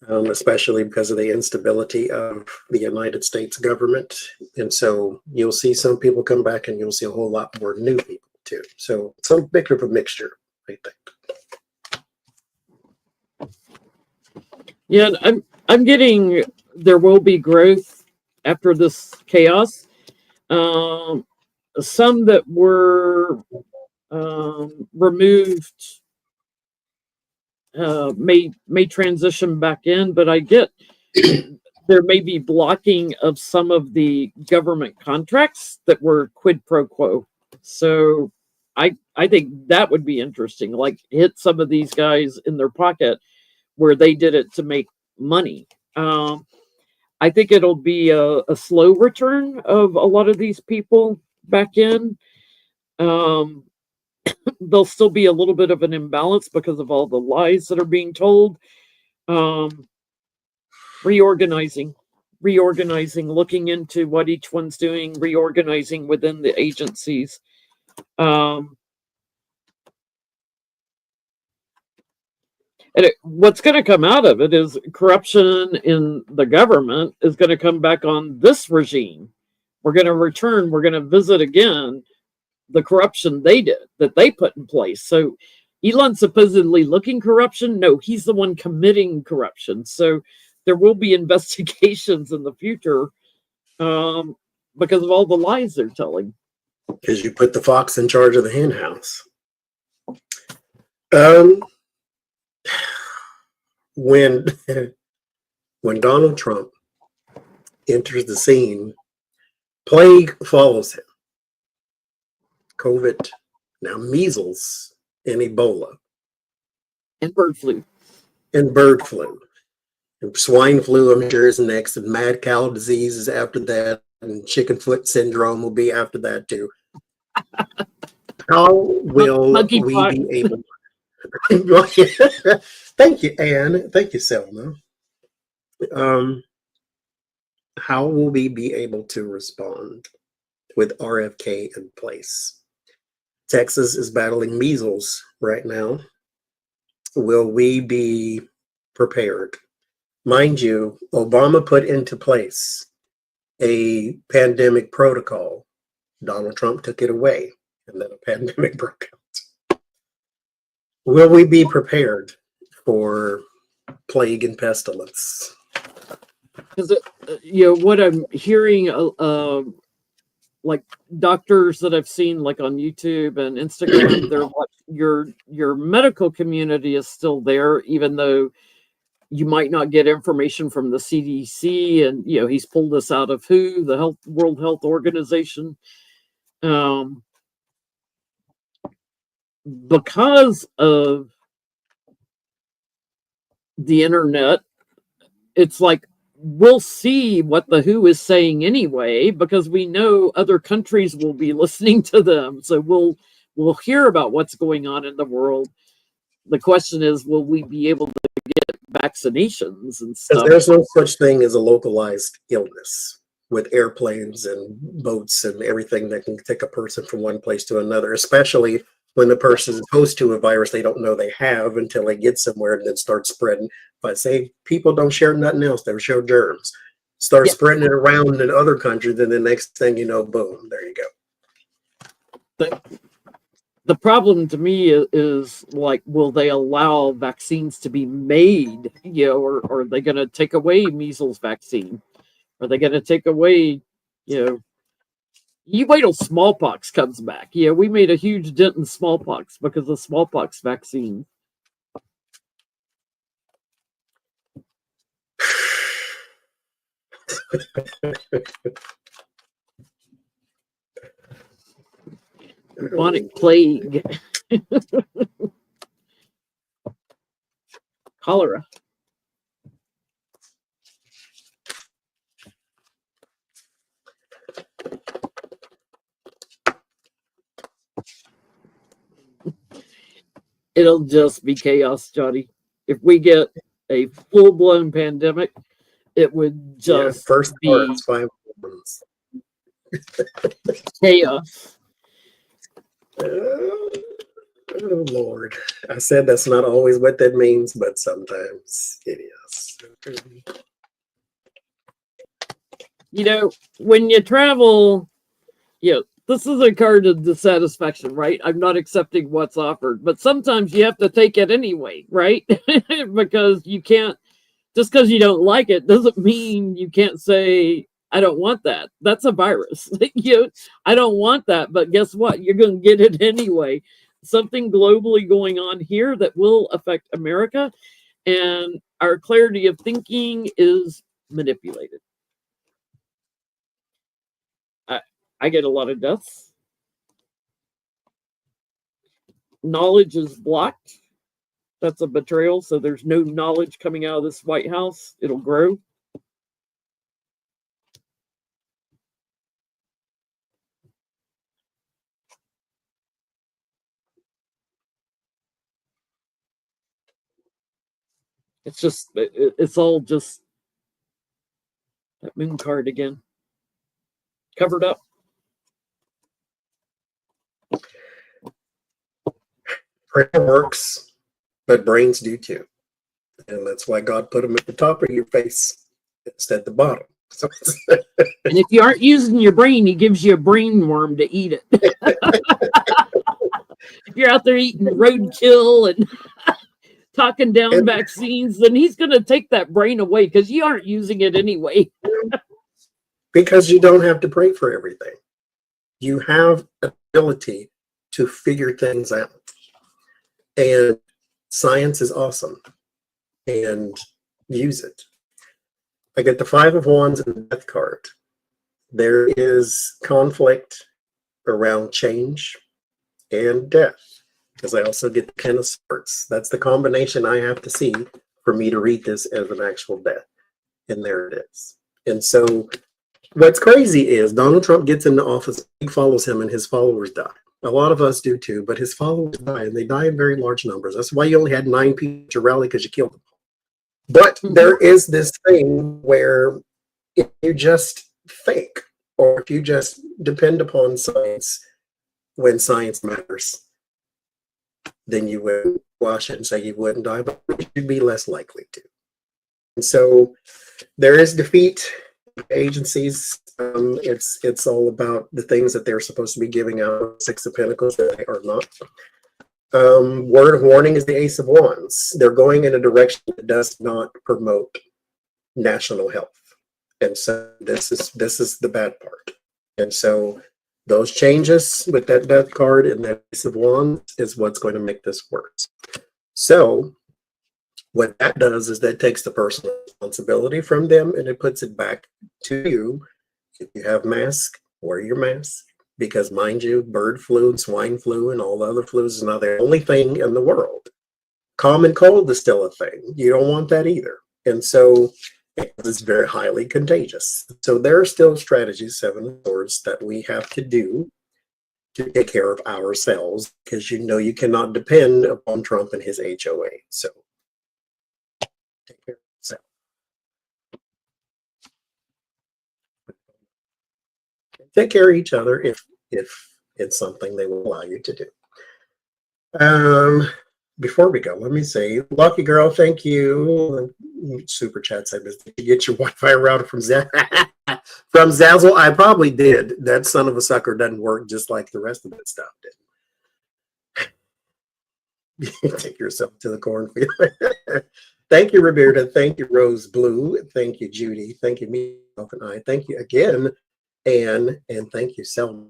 especially because of the instability of the United States government. And so you'll see some people come back, and you'll see a whole lot more new people too. So some bit of a mixture, I think. Yeah, I'm getting there will be growth after this chaos. Some that were removed may transition back in, but I get there may be blocking of some of the government contracts that were quid pro quo. So I think that would be interesting, like hit some of these guys in their pocket where they did it to make money. I think it'll be a slow return of a lot of these people back in. there'll still be a little bit of an imbalance because of all the lies that are being told. Reorganizing, looking into what each one's doing, reorganizing within the agencies. And what's going to come out of it is corruption in the government is going to come back on this regime. We're going to return, we're going to visit again the corruption they did, that they put in place. So Elon supposedly looking corruption. No, he's the one committing corruption. So there will be investigations in the future because of all the lies they're telling. Because you put the fox in charge of the hen house. When Donald Trump enters the scene, plague follows him. COVID, now measles, and Ebola. And bird flu. And swine flu, I'm sure, is next, and mad cow disease is after that, and chicken foot syndrome will be after that too. How will we be able Thank you, Anne. Thank you, Selma. How will we be able to respond with RFK in place? Texas is battling measles right now. Will we be prepared? Mind you, Obama put into place a pandemic protocol. Donald Trump took it away, and then a pandemic broke out. Will we be prepared for plague and pestilence? Because what I'm hearing, like doctors that I've seen, like on YouTube and Instagram, they're like, your medical community is still there, even though you might not get information from the CDC, and he's pulled us out of WHO, the World Health Organization, because of the internet. It's like, we'll see what the WHO is saying anyway, because we know other countries will be listening to them. So we'll hear about what's going on in the world. The question is, will we be able to get vaccinations and stuff? There's no such thing as a localized illness with airplanes and boats and everything that can take a person from one place to another, especially when the person is exposed to a virus they don't know they have until they get somewhere and then start spreading. But say people don't share nothing else, they share germs. Start spreading it around in other countries, and the next thing you know, boom, there you go. The problem to me is like, will they allow vaccines to be made? Or are they going to take away measles vaccine? Are they going to take away, you wait till smallpox comes back. We made a huge dent in smallpox because of smallpox vaccine. Bubonic plague. Cholera. It'll just be chaos, Johnny. If we get a full-blown pandemic, it would just be 5 months. chaos. Oh Lord. I said that's not always what that means, but sometimes it is. When you travel, this is a card of dissatisfaction, right? I'm not accepting what's offered, but sometimes you have to take it anyway, right? Because you can't, just because you don't like it doesn't mean you can't say, I don't want that. That's a virus. I don't want that, but guess what? You're going to get it anyway. Something globally going on here that will affect America, and our clarity of thinking is manipulated. I get a lot of deaths. Knowledge is blocked. That's a betrayal. So there's no knowledge coming out of this White House. It'll grow. It's just, it's all just that moon card again. Covered up. Prayer works, but brains do too. And that's why God put them at the top of your face instead of the bottom. So and if you aren't using your brain, he gives you a brain worm to eat it. If you're out there eating roadkill and talking down vaccines, then he's going to take that brain away because you aren't using it anyway. Because you don't have to pray for everything. You have the ability to figure things out. And science is awesome. And use it. I get the 5 of Wands and the Death card. There is conflict around change and death. Because I also get the 10 of Swords. That's the combination I have to see for me to read this as an actual death. And there it is. And so what's crazy is Donald Trump gets into office, he follows him, and his followers die. A lot of us do too, but his followers die, and they die in very large numbers. That's why you only had 9 people to rally, because you killed them. But there is this thing where if you just fake, or if you just depend upon science when science matters, then you would wash it and say you wouldn't die, but you'd be less likely to. And so there is defeat. Agencies, it's all about the things that they're supposed to be giving out. 6 of Pentacles, that they are not. Word of warning is the Ace of Wands. They're going in a direction that does not promote national health, and so this is the bad part. And so those changes with that Death card and that Ace of Wands is what's going to make this worse. So what that does is that takes the personal responsibility from them and it puts it back to you. If you have masks, wear your mask. Because mind you, bird flu and swine flu and all the other flus is not the only thing in the world. Common cold is still a thing. You don't want that either. And so it's very highly contagious. So there are still strategies, 7 of Swords, that we have to do to take care of ourselves, because you know you cannot depend upon Trump and his HOA. So take care of yourself. Take care of each other if it's something they will allow you to do. Before we go, let me say, Lucky Girl, thank you. Super chat said, did you get your Wi-Fi router from from Zazzle? I probably did. That son of a sucker doesn't work just like the rest of that stuff did. Take yourself to the cornfield. Thank you, Roberta. Thank you, Rose Blue. Thank you, Judy. Thank you, me, and I. Thank you again, Anne, and thank you, Selma.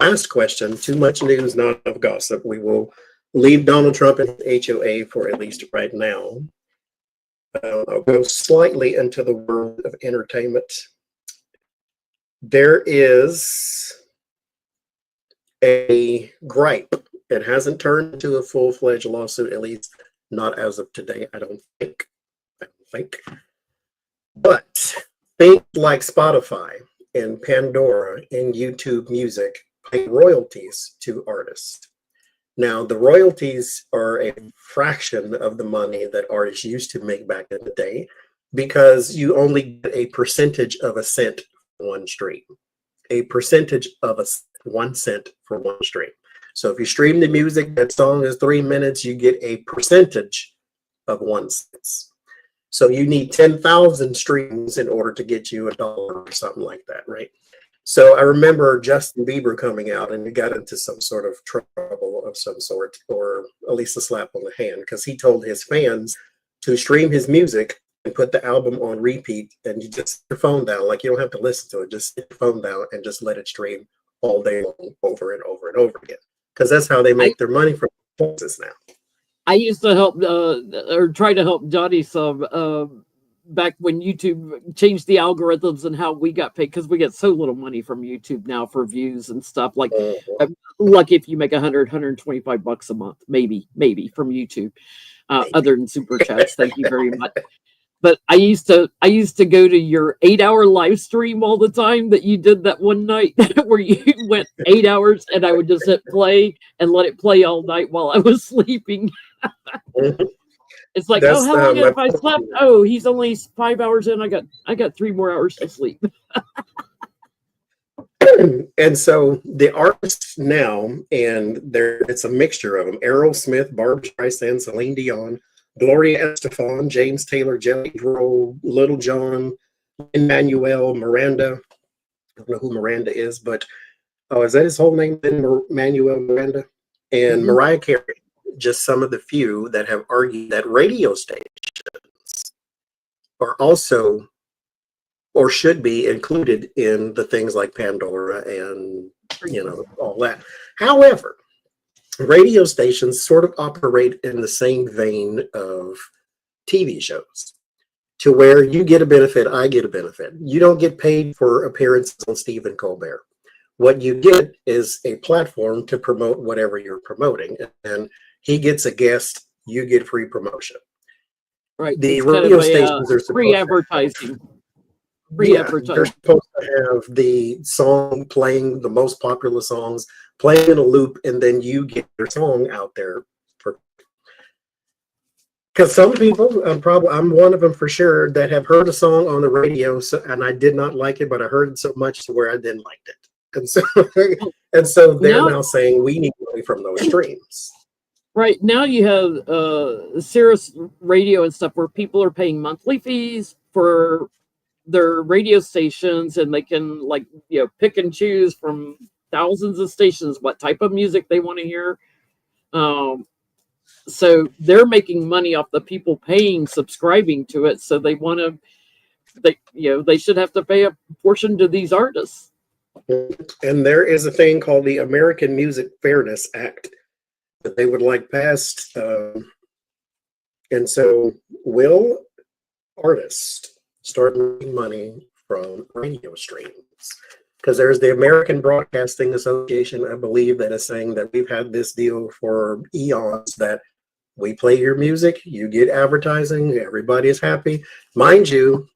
Last question. Too much news, not enough gossip. We will leave Donald Trump and his HOA for at least right now. I'll go slightly into the world of entertainment. There is a gripe. It hasn't turned into a full-fledged lawsuit, at least not as of today, I don't think. But things like Spotify and Pandora and YouTube Music pay royalties to artists. Now, the royalties are a fraction of the money that artists used to make back in the day, because you only get a percentage of a cent for one stream. A percentage of 1 cent for one stream. So if you stream the music, that song is 3 minutes, you get a percentage of 1 cent. So you need 10,000 streams in order to get you $1 or something like that, right? So I remember Justin Bieber coming out and he got into some sort of trouble of some sort, or at least a slap on the hand, because he told his fans to stream his music and put the album on repeat, and you just put your phone down, like you don't have to listen to it, just put your phone down and just let it stream all day long, over and over and over again, because that's how they make their money from this now. I used to help or try to help Johnny some back when YouTube changed the algorithms and how we got paid, because we get so little money from YouTube now for views and stuff. Like, lucky if you make $125 a month, maybe from YouTube, other than super chats. Thank you very much. But I used to go to your 8-hour live stream all the time that you did that one night where you went 8 hours, and I would just hit play and let it play all night while I was sleeping. It's like, oh, That's how long my have I slept? Oh, he's only 5 hours in. I got 3 more hours to sleep. And so the artists now, and it's a mixture of them: Errol Smith, Barbra Streisand, Celine Dion, Gloria Estefan, James Taylor, Jelly Roll, Little John, Emmanuel, Miranda. I don't know who Miranda is, but oh, is that his whole name? Manuel Miranda, and Mariah Carey. Just some of the few that have argued that radio stations are also, or should be, included in the things like Pandora and, you know, all that. However, radio stations sort of operate in the same vein of TV shows, to where you get a benefit, I get a benefit. You don't get paid for appearances on Stephen Colbert. What you get is a platform to promote whatever you're promoting, and he gets a guest, you get free promotion. Right. The It's radio stations are free supposed advertising. They're supposed to have the song playing, the most popular songs playing in a loop, and then you get your song out there. Because some people, I'm one of them for sure, that have heard a song on the radio, and I did not like it, but I heard it so much to where I didn't like it. And so they're now saying we need money from those streams. Right now, you have Sirius Radio and stuff where people are paying monthly fees for their radio stations, and they can, like, you know, pick and choose from thousands of stations what type of music they want to hear. So they're making money off the people paying, subscribing to it. So they want to, they should have to pay a portion to these artists. And there is a thing called the American Music Fairness Act that they would like passed. And so will artists start making money from radio streams? Because there's the American Broadcasting Association, I believe, that is saying that we've had this deal for eons, that we play your music, you get advertising, everybody is happy. Mind you,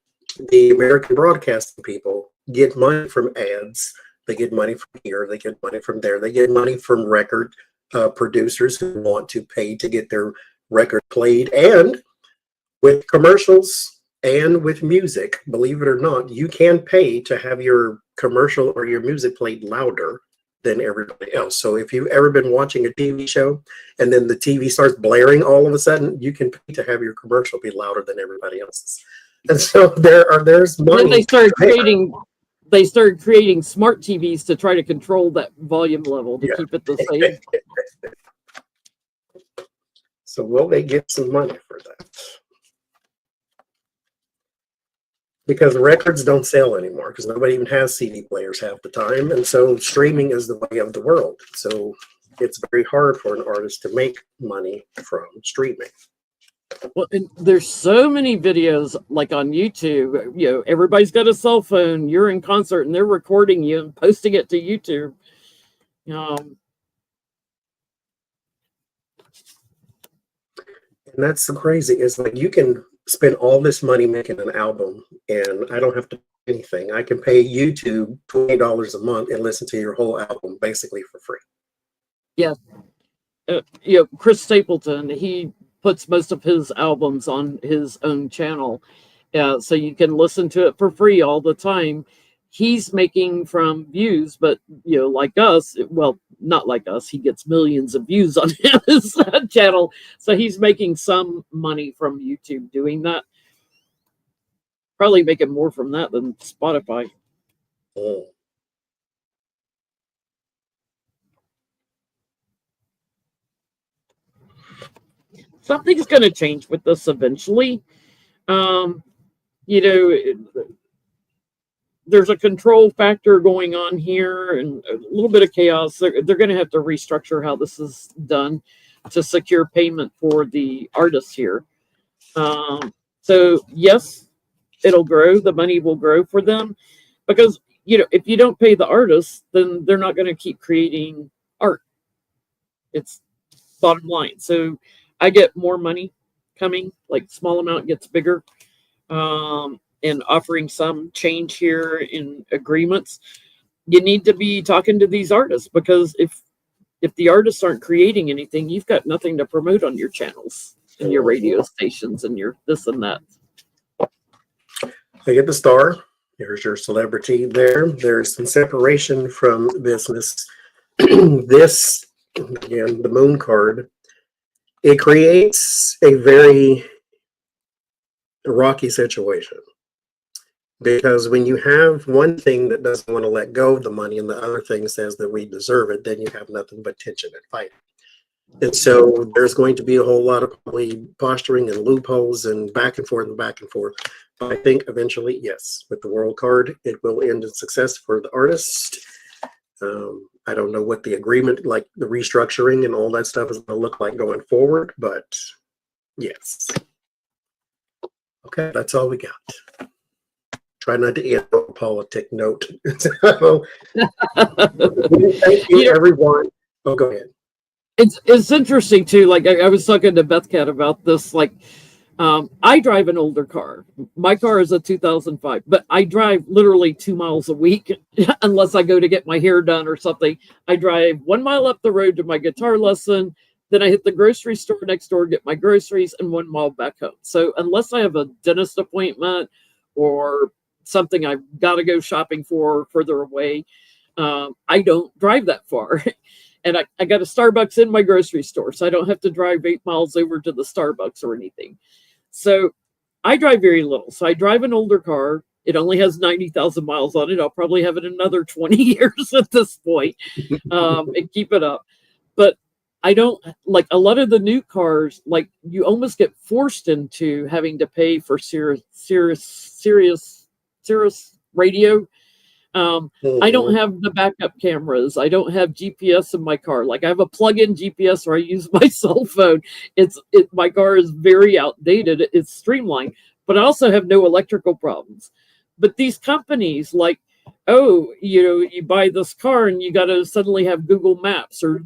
the American broadcasting people get money from ads, they get money from here, they get money from there, they get money from record producers who want to pay to get their record played. And with commercials and with music, believe it or not, you can pay to have your commercial or your music played louder than everybody else. So if you've ever been watching a TV show and then the TV starts blaring all of a sudden, you can pay to have your commercial be louder than everybody else's. And so there's money. Then they started creating smart TVs to try to control that volume level to keep it the same. So will they get some money for that? Because records don't sell anymore, because nobody even has CD players half the time. And so streaming is the way of the world. So it's very hard for an artist to make money from streaming. Well, and there's so many videos, like on YouTube, you know, everybody's got a cell phone, you're in concert and they're recording you and posting it to YouTube. And that's so crazy. It's like you can spend all this money making an album and I don't have to do anything. I can pay YouTube $20 a month and listen to your whole album basically for free. Yeah. You know, Chris Stapleton, he puts most of his albums on his own channel. So you can listen to it for free all the time. He's making from views, but, you know, like us, well, not like us, he gets millions of views on his channel. So he's making some money from YouTube doing that. Probably making more from that than Spotify. Oh. Something's going to change with this eventually. You know, there's a control factor going on here and a little bit of chaos. They're going to have to restructure how this is done to secure payment for the artists here. So yes, it'll grow. The money will grow for them because, you know, if you don't pay the artists, then they're not going to keep creating art. It's bottom line. So I get more money coming, like small amount gets bigger. And offering some change here in agreements. You need to be talking to these artists, because if the artists aren't creating anything, you've got nothing to promote on your channels. and your radio stations and your this and that. I get the star. Here's your celebrity there. There's some separation from business. This, again, the moon card, it creates a very rocky situation. Because when you have one thing that doesn't want to let go of the money and the other thing says that we deserve it, then you have nothing but tension and fight. And so there's going to be a whole lot of probably posturing and loopholes and back and forth and back and forth. But I think eventually, yes, with the world card, it will end in success for the artist. I don't know what the agreement, like the restructuring and all that stuff is going to look like going forward, but yes. Okay, that's all we got. Try not to end on a politic note. So, thank you, everyone. Oh, go ahead. It's interesting too. Like I was talking to Beth Cat about this. Like, I drive an older car. My car is a 2005, but I drive literally 2 miles a week unless I go to get my hair done or something. I drive 1 mile up the road to my guitar lesson. Then I hit the grocery store next door, get my groceries, and 1 mile back home. So unless I have a dentist appointment or something I've got to go shopping for further away, I don't drive that far. And I got a Starbucks in my grocery store, so I don't have to drive 8 miles over to the Starbucks or anything. So I drive very little. So I drive an older car. It only has 90,000 miles on it. I'll probably have it another 20 years at this point, and keep it up. But I don't, like a lot of the new cars, like you almost get forced into having to pay for Sirius radio. I don't have the backup cameras. I don't have GPS in my car. Like I have a plug-in GPS where I use my cell phone. My car is very outdated. It's streamlined, but I also have no electrical problems. But these companies, like, oh, you buy this car and you got to suddenly have Google Maps or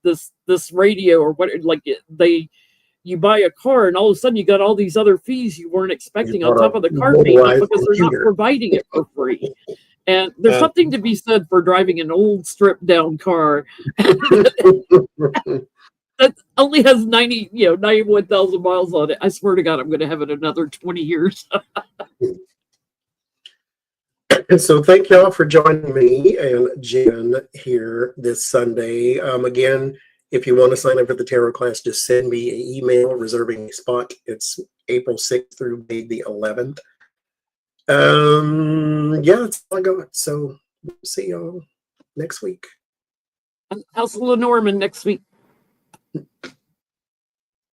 this radio or what, like you buy a car and all of a sudden you got all these other fees you weren't expecting on top of the car payment because they're not providing it for free. And there's something to be said for driving an old stripped down car that only has 91,000 miles on it. I swear to God, I'm going to have it another 20 years. So thank y'all for joining me and Jen here this Sunday. Again, if you want to sign up for the tarot class, just send me an email reserving a spot. It's April 6th through May the 11th. Yeah, that's all I got. So see y'all next week. House of Lenormand next week.